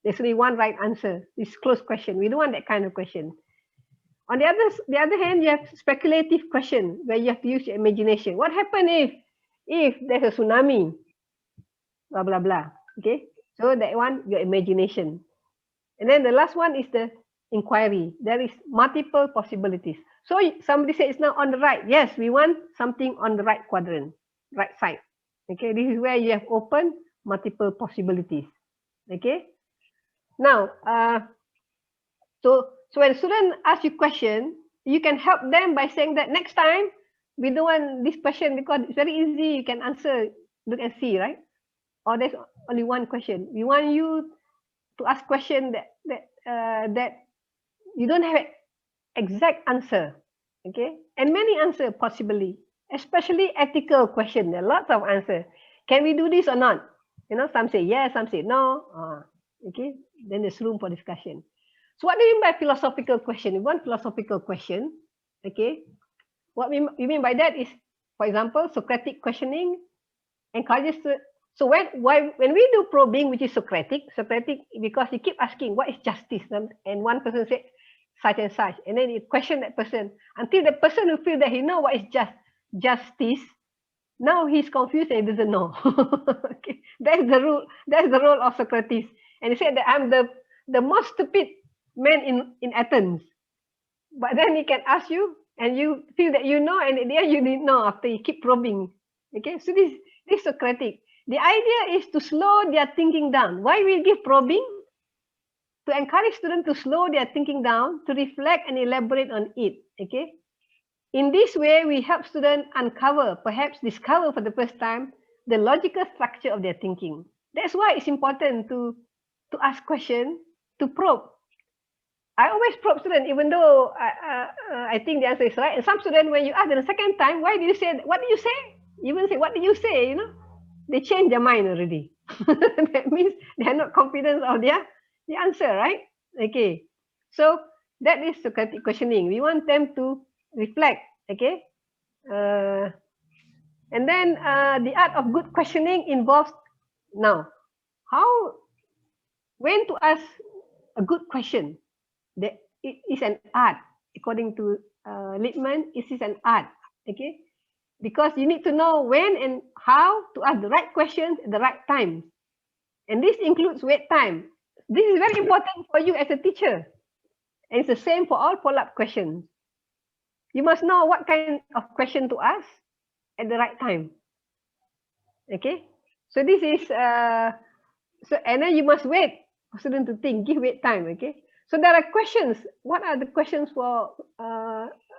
There's only one right answer. It's closed question. We don't want that kind of question. On the other hand, you have speculative question where you have to use your imagination. What happens if there's a tsunami? Blah blah blah. Okay, so that one your imagination. And then the last one is the inquiry. There is multiple possibilities. So somebody says it's now on the right. Yes, we want something on the right quadrant, right side. Okay, this is where you have open multiple possibilities. Okay. Now, so when a student asks you question, you can help them by saying that next time we don't want this question because it's very easy. You can answer, look and see, right? Or there's only one question. We want you to ask question that you don't have an exact answer, okay? And many answer possibly, especially ethical question. There are lots of answer. Can we do this or not? You know, some say yes, some say no. Okay, then there's room for discussion. So what do you mean by philosophical question? We want philosophical question, okay? What we mean by that is, for example, Socratic questioning encourages to. So when we do probing, which is Socratic because you keep asking what is justice, and one person said such and such, and then you question that person until the person who feels that he know what is justice. Now he's confused and he doesn't know. Okay, that's the rule. That's the role of Socrates. And he said that I'm the most stupid man in Athens. But then he can ask you, and you feel that you know, and at the end you didn't know after you keep probing. Okay, so this is Socratic. The idea is to slow their thinking down. Why we give probing? To encourage students to slow their thinking down, to reflect and elaborate on it. Okay. In this way, we help students uncover, perhaps discover for the first time, the logical structure of their thinking. That's why it's important to ask questions, to probe. I always probe students, even though I think the answer is right. And some students, when you ask them the second time, why did you say that? What did you say? Even say, what did you say? You know, they change their mind already. That means they are not confident of the answer, right? Okay. So that is Socratic questioning. We want them to reflect. Okay. And then the art of good questioning involves now when to ask a good question. That it is an art, according to Lippmann. It is an art. Okay. Because you need to know when and how to ask the right questions at the right time. And this includes wait time. This is very important for you as a teacher. And it's the same for all follow-up questions. You must know what kind of question to ask at the right time. Okay. So this is, and then you must wait for students to think, give wait time. Okay. So there are questions. What are the questions for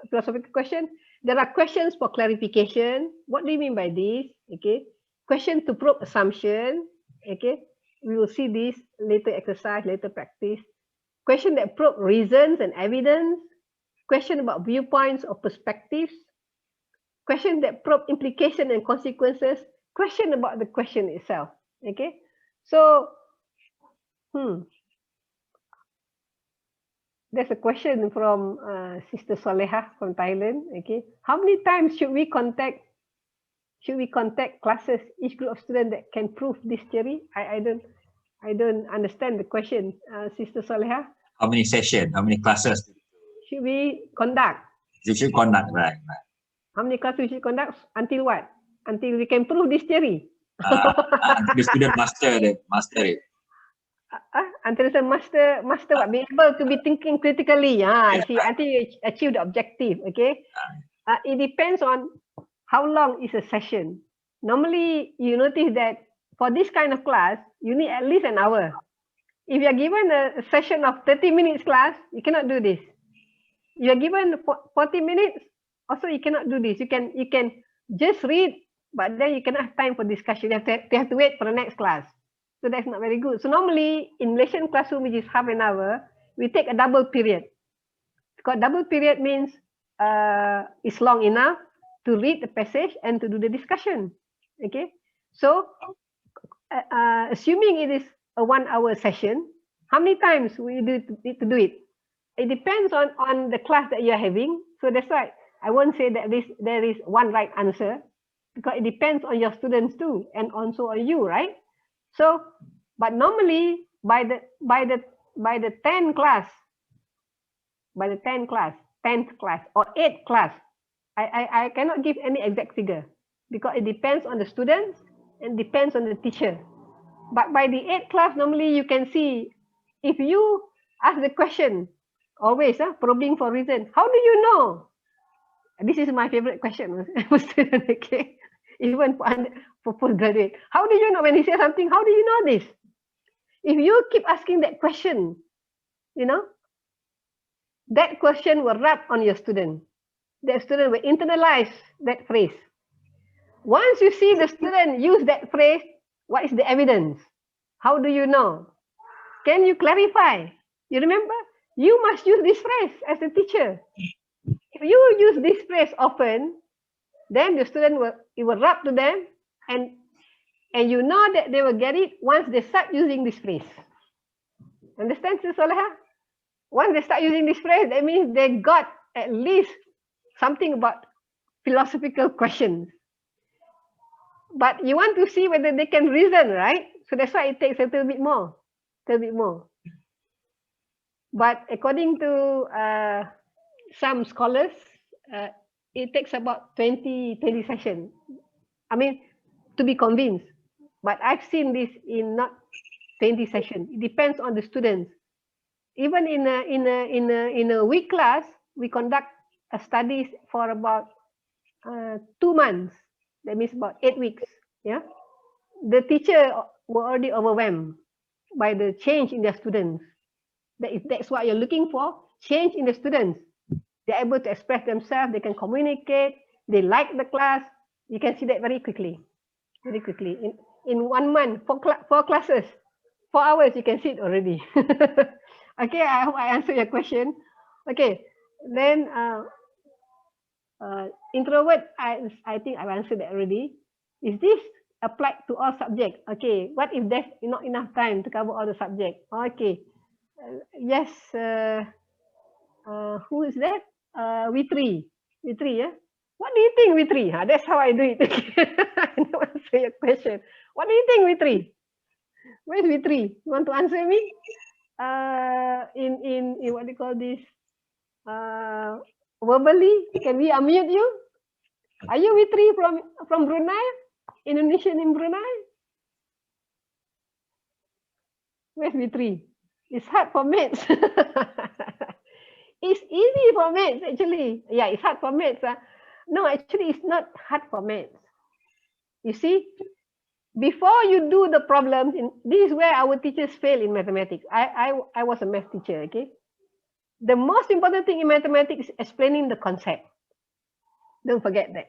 philosophical question? There are questions for clarification. What do you mean by this? Okay. Question to probe assumption. Okay. We will see this later exercise, later practice. Question that probe reasons and evidence. Question about viewpoints or perspectives. Question that probe implication and consequences. Question about the question itself. Okay. So, there's a question from Sister Soleha from Thailand. Okay, how many times should we contact classes, each group of students that can prove this theory? I don't understand the question, Sister Soleha. How many sessions? How many classes should we conduct? You should conduct, right? How many classes we should conduct? Until what? Until we can prove this theory. Until the student master it. Until the master what? Be able to be thinking critically. I see. Until you achieve the objective. Okay. It depends on how long is a session. Normally, you notice that for this kind of class, you need at least an hour. If you are given a session of 30 minutes class, you cannot do this. You are given 40 minutes, also you cannot do this. You can just read, but then you cannot have time for discussion. You have to wait for the next class. So that's not very good. So normally in Malaysian classroom, which is half an hour, we take a double period. Because double period means it's long enough to read the passage and to do the discussion. Okay. So assuming it is a 1 hour session, how many times we need to do it? It depends on the class that you're having. So that's why I won't say that there is one right answer, because it depends on your students too, and also on you, right? So, but normally by the 10th class, by the 10th class or 8th class, I cannot give any exact figure because it depends on the students and depends on the teacher. But by the 8th class, normally you can see if you ask the question, always probing for reason. How do you know? This is my favorite question. Okay, even for postgraduate. How do you know when he says something? How do you know this? If you keep asking that question, you know, that question will rub on your student. The student will internalize that phrase. Once you see the student use that phrase, what is the evidence? How do you know? Can you clarify? You remember? You must use this phrase as a teacher. If you use this phrase often, then the student will rub to them, and you know that they will get it once they start using this phrase. Understand, Sis Soleha? Once they start using this phrase, that means they got at least something about philosophical questions. But you want to see whether they can reason, right? So that's why it takes a little bit more. But according to some scholars, it takes about 20 sessions. I mean, to be convinced. But I've seen this in not 20 sessions. It depends on the students. Even in a week class, we conduct studies for about 2 months. That means about 8 weeks. Yeah, the teacher were already overwhelmed by the change in their students. That's what you're looking for. Change in the students. They're able to express themselves. They can communicate. They like the class. You can see that very quickly. Very quickly. In 1 month, 4 classes, 4 hours, you can see it already. Okay, I hope I answered your question. Okay, then introvert, I think I've answered that already. Is this applied to all subjects? Okay, what if there's not enough time to cover all the subjects? Okay, yes, who is that? V3, yeah? What do you think, V3? That's how I do it. I don't answer your question. What do you think, V3? Where's V3? You want to answer me? In what do you call this? Verbally, can we unmute you? Are you V3 from Brunei? Indonesian in Brunei? Where's V3? It's hard for maths. It's easy for maths, actually. Yeah, it's hard for maths. No, actually, it's not hard for maths. You see, before you do the problems, this is where our teachers fail in mathematics. I was a math teacher, okay? The most important thing in mathematics is explaining the concept. Don't forget that.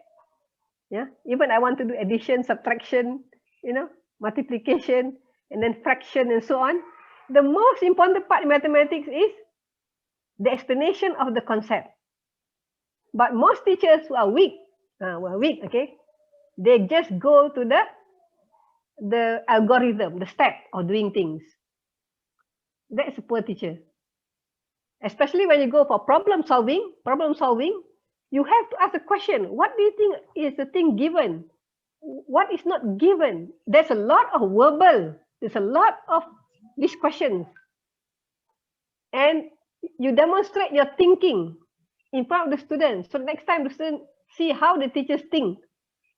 Yeah, even I want to do addition, subtraction, multiplication, and then fraction and so on. The most important part in mathematics is the explanation of the concept. But most teachers who are weak, okay, they just go to the algorithm, the step of doing things. That's a poor teacher. Especially when you go for problem solving, you have to ask the question, what do you think is the thing given? What is not given? There's a lot of verbal. There's a lot of these questions. And you demonstrate your thinking in front of the students. So next time the students see how the teachers think.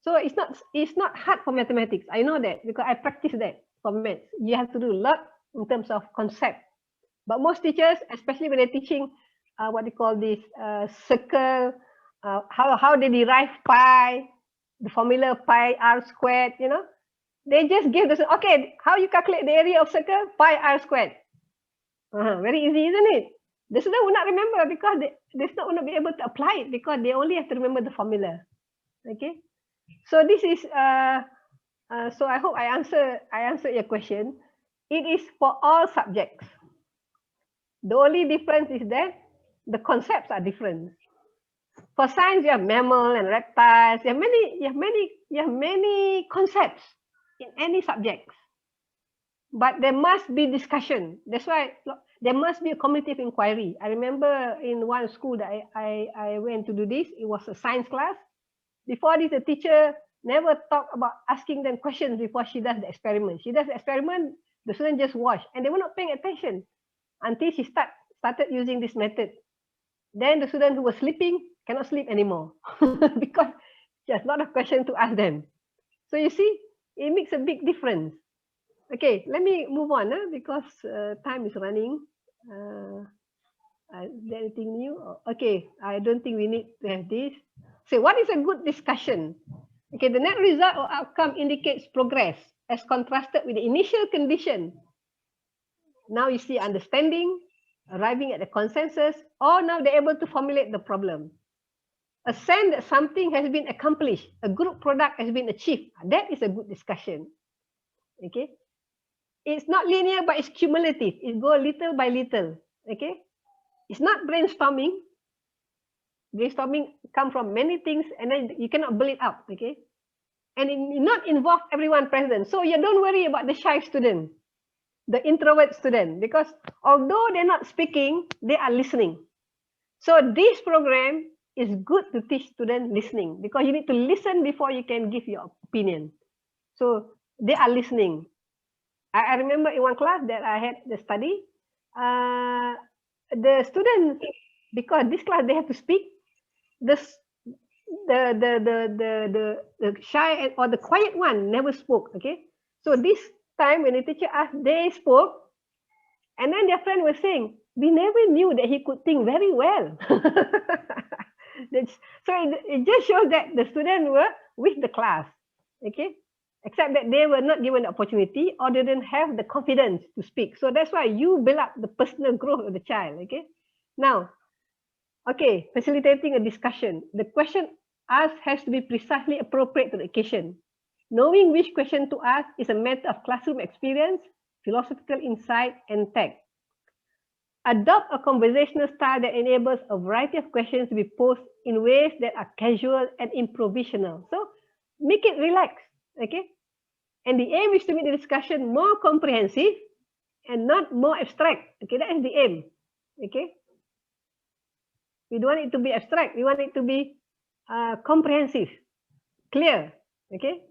So it's not hard for mathematics. I know that because I practice that for maths. You have to do a lot in terms of concept. But most teachers, especially when they're teaching what they call this circle, how they derive pi, the formula pi r squared, they just give the, okay, how you calculate the area of circle? Pi r squared. Very easy, isn't it? The student will not remember because they will not be able to apply it because they only have to remember the formula. Okay, so this is so I hope I answered your question. It is for all subjects. The only difference is that the concepts are different. For science, you have mammal and reptiles. You have many concepts in any subjects. But there must be discussion. That's why there must be a cognitive inquiry. I remember in one school that I went to do this. It was a science class. Before this, the teacher never talked about asking them questions before she does the experiment. She does the experiment, The student just watched and they were not paying attention until she started using this method. Then the student who was sleeping cannot sleep anymore because she has a lot of questions to ask them. So you see, it makes a big difference. Okay, let me move on because time is running. Is there anything new? Okay, I don't think we need to have this. So what is a good discussion? Okay, the net result or outcome indicates progress as contrasted with the initial condition. Now you see understanding, arriving at a consensus, or now they're able to formulate the problem. A sense that something has been accomplished, a group product has been achieved. That is a good discussion. Okay, it's not linear, but it's cumulative. It goes little by little. Okay, it's not brainstorming. Brainstorming come from many things, and then you cannot build it up. Okay, and it not involve everyone present. So you don't worry about the shy student, the introvert student, because although they're not speaking, they are listening. So this program is good to teach students listening because you need to listen before you can give your opinion. So they are listening. I remember in one class that I had the study, the students, because this class they have to speak, the shy or the quiet one never spoke. Okay, so this time when the teacher asked, they spoke, and then their friend was saying, we never knew that he could think very well. So it just shows that the students were with the class, okay, except that they were not given the opportunity or they didn't have the confidence to speak. So that's why you build up the personal growth of the child. Okay, now, okay, facilitating a discussion. The question asked has to be precisely appropriate to the occasion. Knowing which question to ask is a matter of classroom experience, philosophical insight, and tact. Adopt a conversational style that enables a variety of questions to be posed in ways that are casual and improvisational. So make it relaxed, okay? And the aim is to make the discussion more comprehensive and not more abstract. Okay, that is the aim. Okay, we don't want it to be abstract. We want it to be comprehensive, clear. Okay.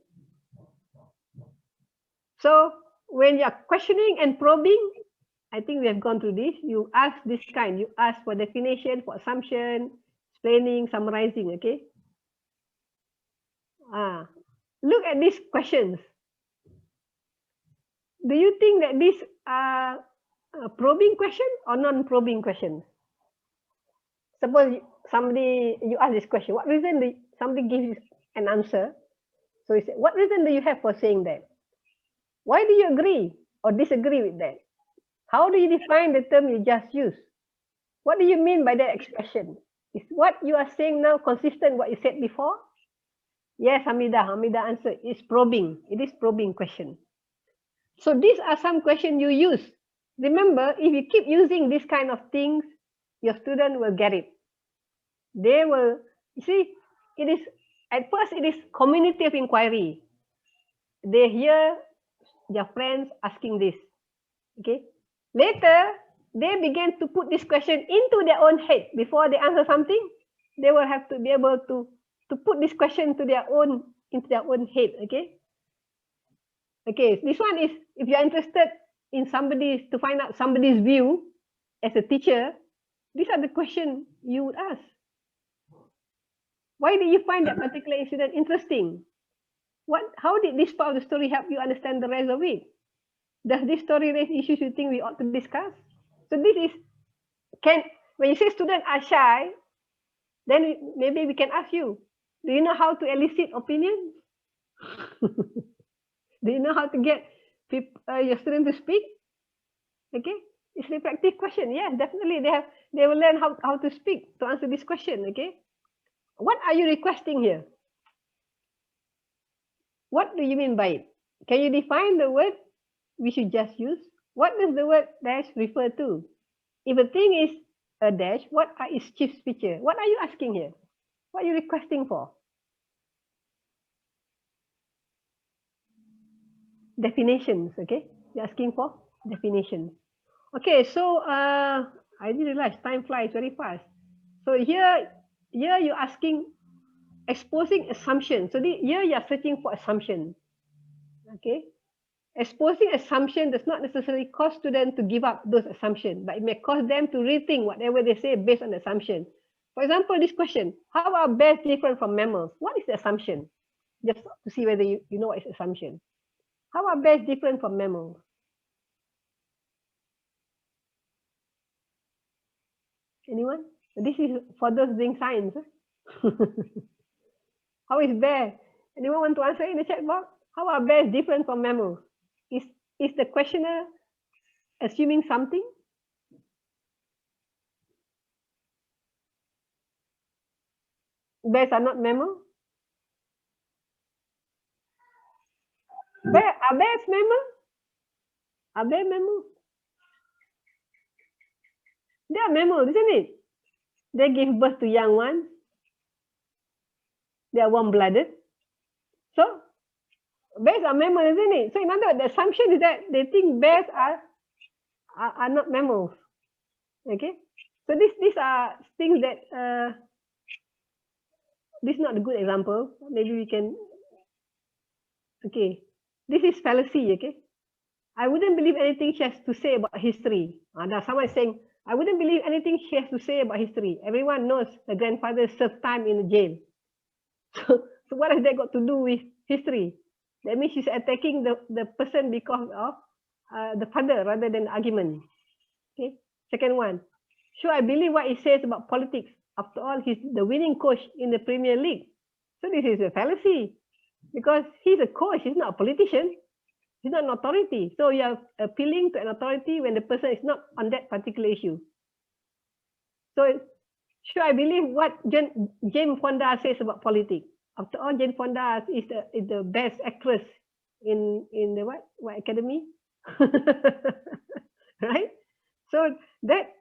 So when you are questioning and probing, I think we have gone through this. You ask this kind. You ask for definition, for assumption, explaining, summarizing. Okay. Look at these questions. Do you think that these are probing questions or non-probing questions? Suppose you ask this question. What reason do somebody gives an answer? So you say, what reason do you have for saying that? Why do you agree or disagree with that? How do you define the term you just used? What do you mean by that expression? Is what you are saying now consistent with what you said before? Yes, Hamida answered. It's probing. It is probing question. So these are some questions you use. Remember, if you keep using these kind of things, your student will get it. They will, you see, it is, at first it is community of inquiry. They hear their friends asking this. Okay. Later, they begin to put this question into their own head. Before they answer something, they will have to be able to put this question into their own head. Okay. Okay, this one is, if you're interested in to find out somebody's view as a teacher, these are the questions you would ask. Why did you find that particular incident interesting? How did this part of the story help you understand the rest of it? Does this story raise issues you think we ought to discuss? So this is, when you say students are shy, then maybe we can ask you, do you know how to elicit opinions? Do you know how to get your student to speak? Okay, it's a reflective question. Yeah, definitely they will learn how to speak to answer this question. Okay, what are you requesting here? What do you mean by it? Can you define the word we should just use? What does the word dash refer to? If a thing is a dash, what are its chief features? What are you asking here? What are you requesting for? Definitions, okay? You're asking for definitions. Okay, so I didn't realize time flies very fast. So here you're asking, exposing assumptions. So here you're searching for assumptions. Okay. Exposing assumption does not necessarily cause students to give up those assumptions, but it may cause them to rethink whatever they say based on the assumption. For example, this question, how are bears different from mammals? What is the assumption? Just to see whether you know what is assumption. How are bears different from mammals? Anyone? This is for those doing science. How is bear? Anyone want to answer in the chat box? How are bears different from mammals? Is the questioner assuming something? Bears are not mammals? Are bears mammals? Are bears mammals? They are mammals, isn't it? They give birth to young ones. They are warm-blooded. So, bears are mammals, isn't it? So, in other words, the assumption is that they think bears are not mammals. Okay? So, these are things that, this is not a good example. Maybe we can, okay. This is fallacy, okay? I wouldn't believe anything she has to say about history. Now someone is saying, I wouldn't believe anything she has to say about history. Everyone knows the grandfather served time in the jail. So what has that got to do with history? That means she's attacking the person because of the father rather than the argument. Okay. Second one, should I believe what he says about politics? After all, he's the winning coach in the Premier League. So this is a fallacy because he's a coach, he's not a politician. He's not an authority. So you are appealing to an authority when the person is not on that particular issue. So should I believe what Jane Fonda says about politics? After all, Jane Fonda is the best actress in the what academy? Right? So that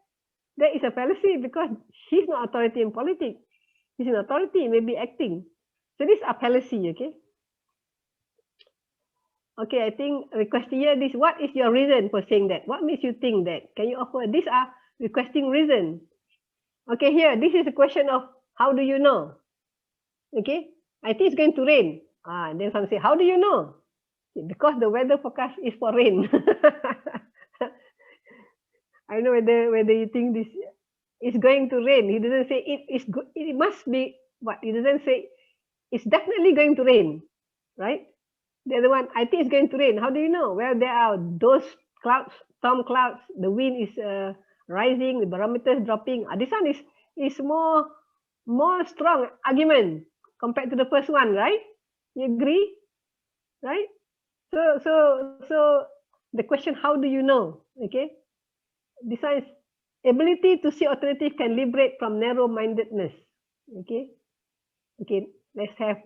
is a fallacy because she's not authority in politics. She's an authority, maybe acting. So these are fallacy, okay? Okay, I think request here this. What is your reason for saying that? What makes you think that? Can you offer? These are requesting reason. Okay, here, this is a question of how do you know? Okay, I think it's going to rain. And then some say, how do you know? Because the weather forecast is for rain. I know whether you think this is going to rain. He doesn't say it must be what? He doesn't say it's definitely going to rain, right? The other one, I think it's going to rain. How do you know? Well, there are those clouds, storm clouds. The wind is rising. The barometer is dropping. This one is more strong argument compared to the first one, right? You agree, right? So the question, how do you know? Okay, this one is ability to see alternative can liberate from narrow-mindedness. Okay, let's have.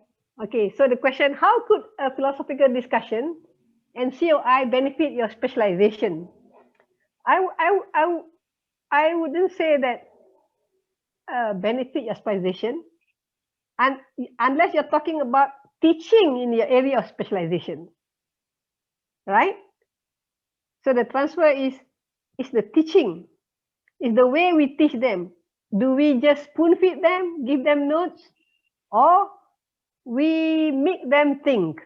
Okay, so the question, how could a philosophical discussion and COI benefit your specialization? I wouldn't say that benefit your specialization, and unless you're talking about teaching in your area of specialization, right? So the transfer is the teaching, is the way we teach them. Do we just spoon feed them, give them notes, or we make them think?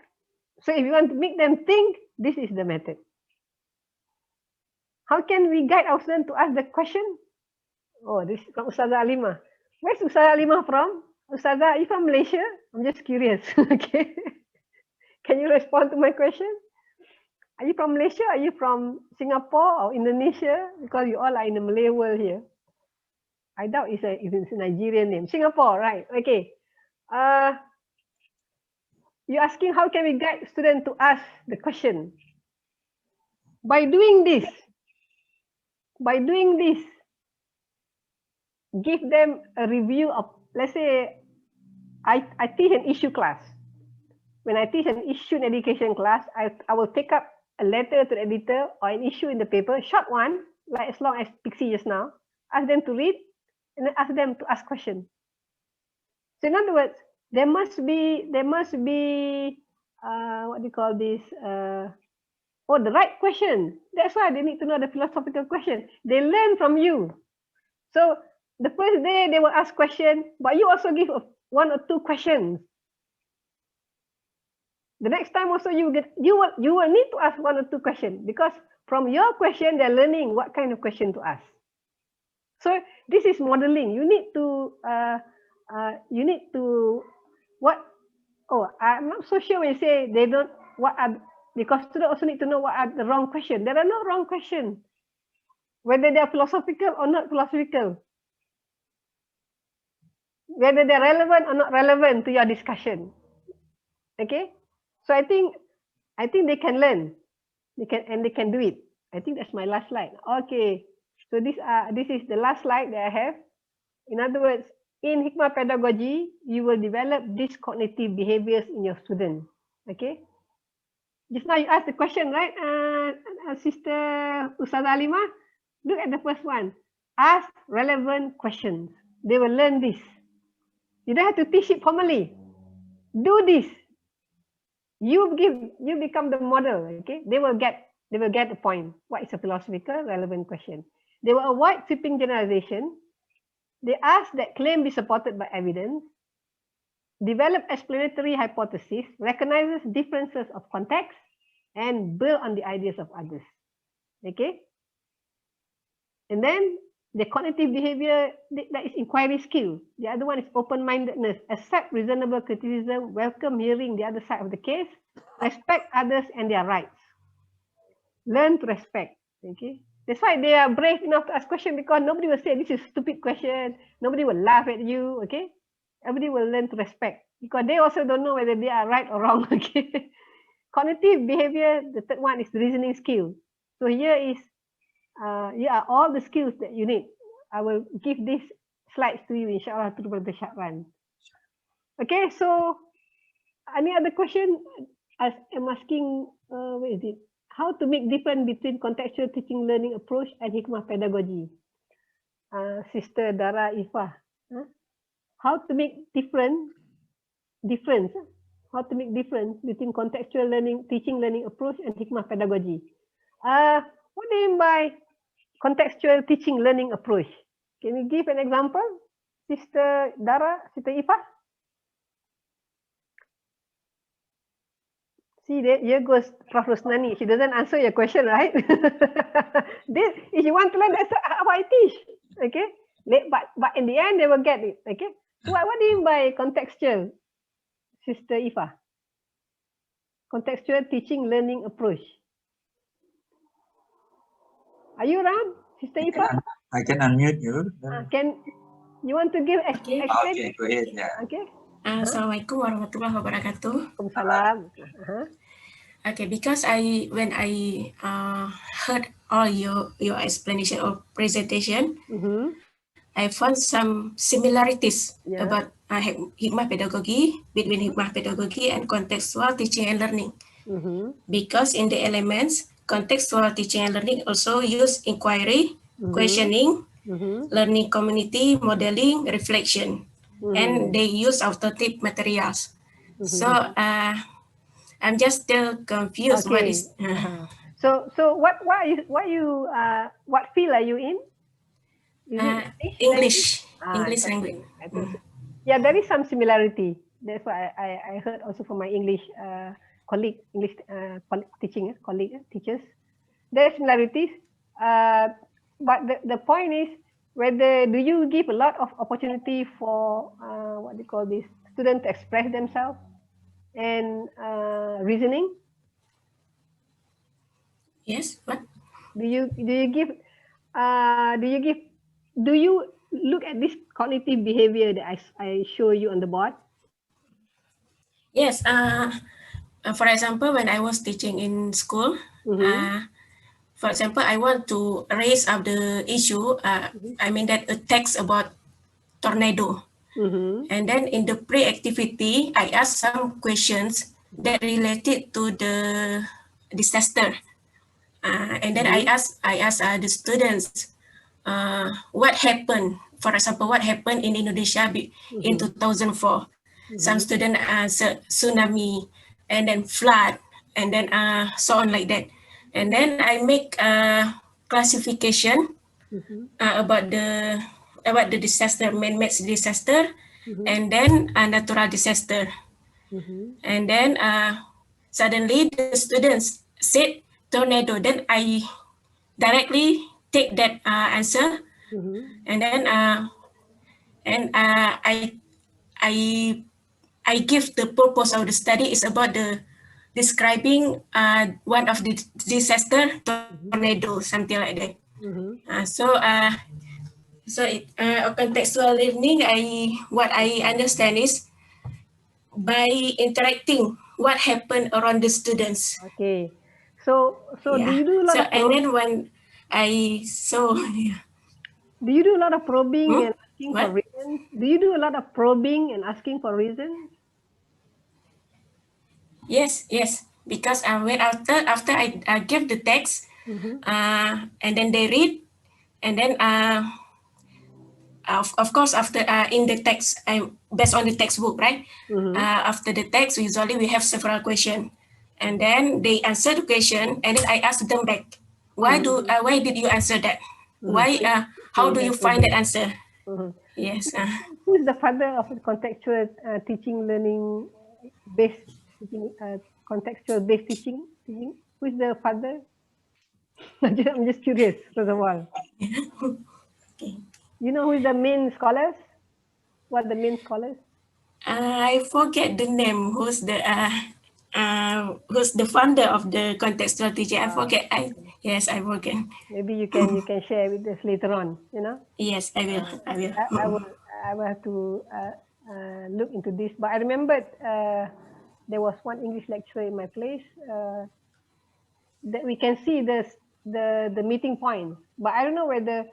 So if you want to make them think, this is the method. How can we guide our students to ask the question? Oh, this is from Ustazah Alimah. Where's Ustazah Alimah from? Ustazah, are you from Malaysia? I'm just curious. Okay. Can you respond to my question? Are you from Malaysia? Are you from Singapore or Indonesia? Because you all are in the Malay world here. I doubt it's a Nigerian name. Singapore, right? Okay. You're asking how can we guide students to ask the question? By doing this, give them a review of, let's say, I teach an issue class. When I teach an issue in education class, I will take up a letter to the editor or an issue in the paper, short one, like as long as Pixie just now, ask them to read, and then ask them to ask questions. So in other words, there must be what do you call this? The right question. That's why they need to know the philosophical question. They learn from you. So the first day they will ask questions, but you also give one or two questions. The next time also you will need to ask 1 or 2 questions, because from your question they're learning what kind of question to ask. So this is modeling. You need to what? Oh, I'm not so sure when you say they don't what are, because students also need to know what are the wrong questions. There are no wrong questions, whether they are philosophical or not philosophical, whether they're relevant or not relevant to your discussion. Okay, so I think they can learn, they can do it. I think that's my last slide. Okay, so this is the last slide that I have. In other words, in Hikmah Pedagogy, you will develop these cognitive behaviors in your student. Okay, just now you asked the question, right, Sister Ustazah Alimah? Look at the first one. Ask relevant questions. They will learn this. You don't have to teach it formally. Do this. You become the model. Okay, they will get the point. What is a philosophical relevant question? They will avoid sweeping generalization. They ask that claim be supported by evidence. Develop explanatory hypothesis. Recognizes differences of context and build on the ideas of others. Okay, and then the cognitive behavior, that is inquiry skill. The other one is open-mindedness. Accept reasonable criticism, welcome hearing the other side of the case, respect others and their rights. Learn to respect. Okay, that's why they are brave enough to ask questions, because nobody will say this is a stupid question. Nobody will laugh at you. Okay, everybody will learn to respect, because they also don't know whether they are right or wrong. Okay, cognitive behavior. The third one is reasoning skill. So here is all the skills that you need. I will give these slides to you, inshallah, through the Syakran. Okay, so any other question? I'm asking, where is it? How to make difference between contextual teaching learning approach and Hikmah Pedagogy? Sister Dara Ifah. How to make difference? How to make difference between contextual teaching learning approach and Hikmah Pedagogy? What do you mean by contextual teaching learning approach? Can you give an example, Sister Dara, Sister Ifah? See, here goes Prof. Rosnani. She doesn't answer your question, right? If you want to learn, that's how I teach. Okay, but in the end, they will get it. Okay, so what do you mean by contextual, Sister Ifah? Contextual teaching learning approach. Are you around, Sister Ifah? I can unmute you. Can you want to give Okay, go ahead. Yeah. Okay. Assalamualaikum warahmatullahi wabarakatuh. Waalaikumsalam. Okay, because when I heard all your explanation or presentation, I found some similarities about Hikmah Pedagogy, between Hikmah Pedagogy and contextual teaching and learning. Because in the elements, contextual teaching and learning also use inquiry, questioning, learning community, modeling, reflection, and they use alternative materials. So I'm just still confused. Okay. What is? So what field are you in? English language. Yeah, there is some similarity. That's why I heard also from my English colleague, teachers. There are similarities, but the point is, whether do you give a lot of opportunity for what do you call this, students to express themselves and reasoning? Yes. What? Do you look at this cognitive behavior that I show you on the board? Yes. For example, when I was teaching in school, for example, I want to raise up the issue. I mean that a text about tornado. And then in the pre-activity, I asked some questions that related to the disaster. And then I asked the students what happened. For example, what happened in Indonesia in 2004? Some students answered tsunami, and then flood, and then so on like that. And then I make a classification about the disaster, man-made disaster, and then a natural disaster. And then suddenly the students said tornado. Then I directly take that answer, and then I give the purpose of the study is about the describing one of the disaster tornado, something like that. So contextual learning, what I understand is by interacting what happened around the students. Okay. So do Yeah. you do a lot So of and then when yeah. do you do a lot of probing and asking for What? reasons? Do you do a lot of probing and asking for reasons? Yes. Because when after I give the text, and then they read, and then of course after in the text, based on the textbook, right? After the text, usually we have several questions, and then they answer the question, and then I ask them back, why did you answer that? Why how do you find that answer? Yes. Who is the father of contextual teaching, learning based teaching, contextual based teaching? Who is the father? I'm just curious, first of all. Okay. You know who is the main scholars? What the main scholars? I forget the name. Who's the founder of the contextual teaching? I forget. Yes, I forget. Maybe you can share with us later on. You know. Yes, I will. I will have to look into this. But I remembered there was one English lecturer in my place that we can see the meeting point. But I don't know whether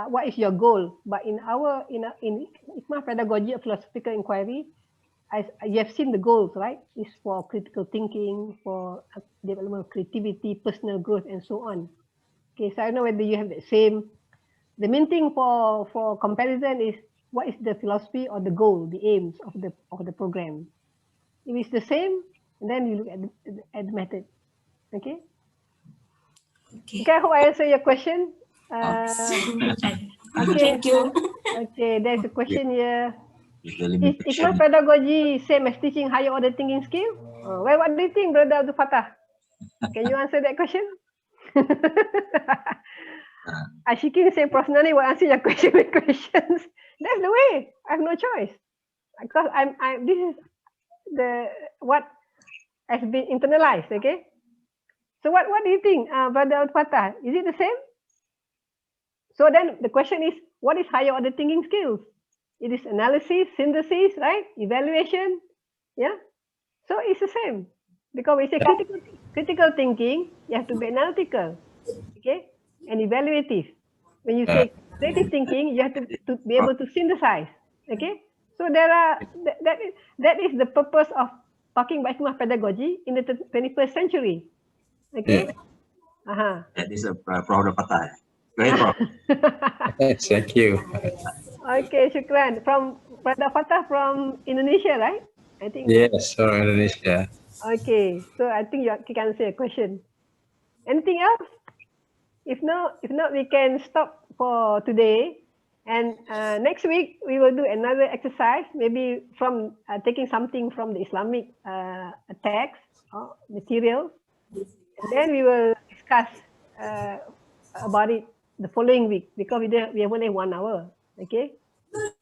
what is your goal. But in Hikmah Pedagogy of Philosophical Inquiry, you have seen the goals, right? It's for critical thinking, for development of creativity, personal growth, and so on. Okay, so I don't know whether you have the same. The main thing for comparison is what is the philosophy or the goal, the aims of the program. If it's the same, then you look at the method. Okay. Okay, I hope I answer your question. Okay. Okay. Thank you. Okay, there's a question here. Is Is Hikmah Pedagogy same as teaching higher order thinking skill? Well, what do you think, Brother Abdul Fattah? Can you answer that question? Ashikin say Rosnani will answer your question with questions. That's the way. I have no choice. Because this is what has been internalized, okay? So what do you think, Brother Abdul Fattah? Is it the same? So then the question is, what is higher order thinking skills? It is analysis, synthesis, right? Evaluation. Yeah. So it's the same. Because we say critical thinking, you have to be analytical, okay, and evaluative. When you say creative thinking, you have to be able to synthesize, okay. So that is the purpose of talking about Hikmah pedagogy in the 21st century, okay. That is a Prof. Fattah. Go ahead, Prof. Thank you. Okay, shukran. From Brother Fattah from Indonesia, right? I think. Yes, from Indonesia. Okay, so I think you can answer a question. Anything else? If not, we can stop for today. And next week we will do another exercise, maybe from taking something from the Islamic text or material, and then we will discuss about it the following week, because we have only 1 hour. Okay.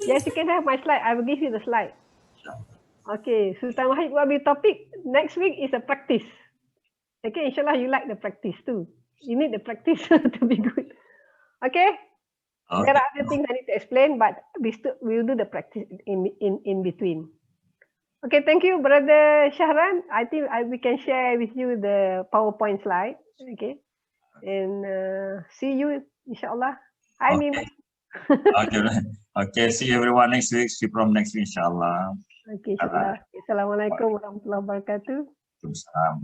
Yes, you can have my slide. I will give you the slide. Okay, Sultan Wahid, what will be topic next week is a practice. Okay, inshallah you like the practice too. You need the practice to be good. Okay? There are other things I need to explain, but we will do the practice in between. Okay, thank you, Brother Shahran. I think we can share with you the PowerPoint slide. Okay, and see you, inshallah. Hi, Mim. Okay, see you everyone next week. See you from next week, inshallah. Okay, inshallah. Assalamualaikum warahmatullahi wabarakatuh. Waalaikumsalam.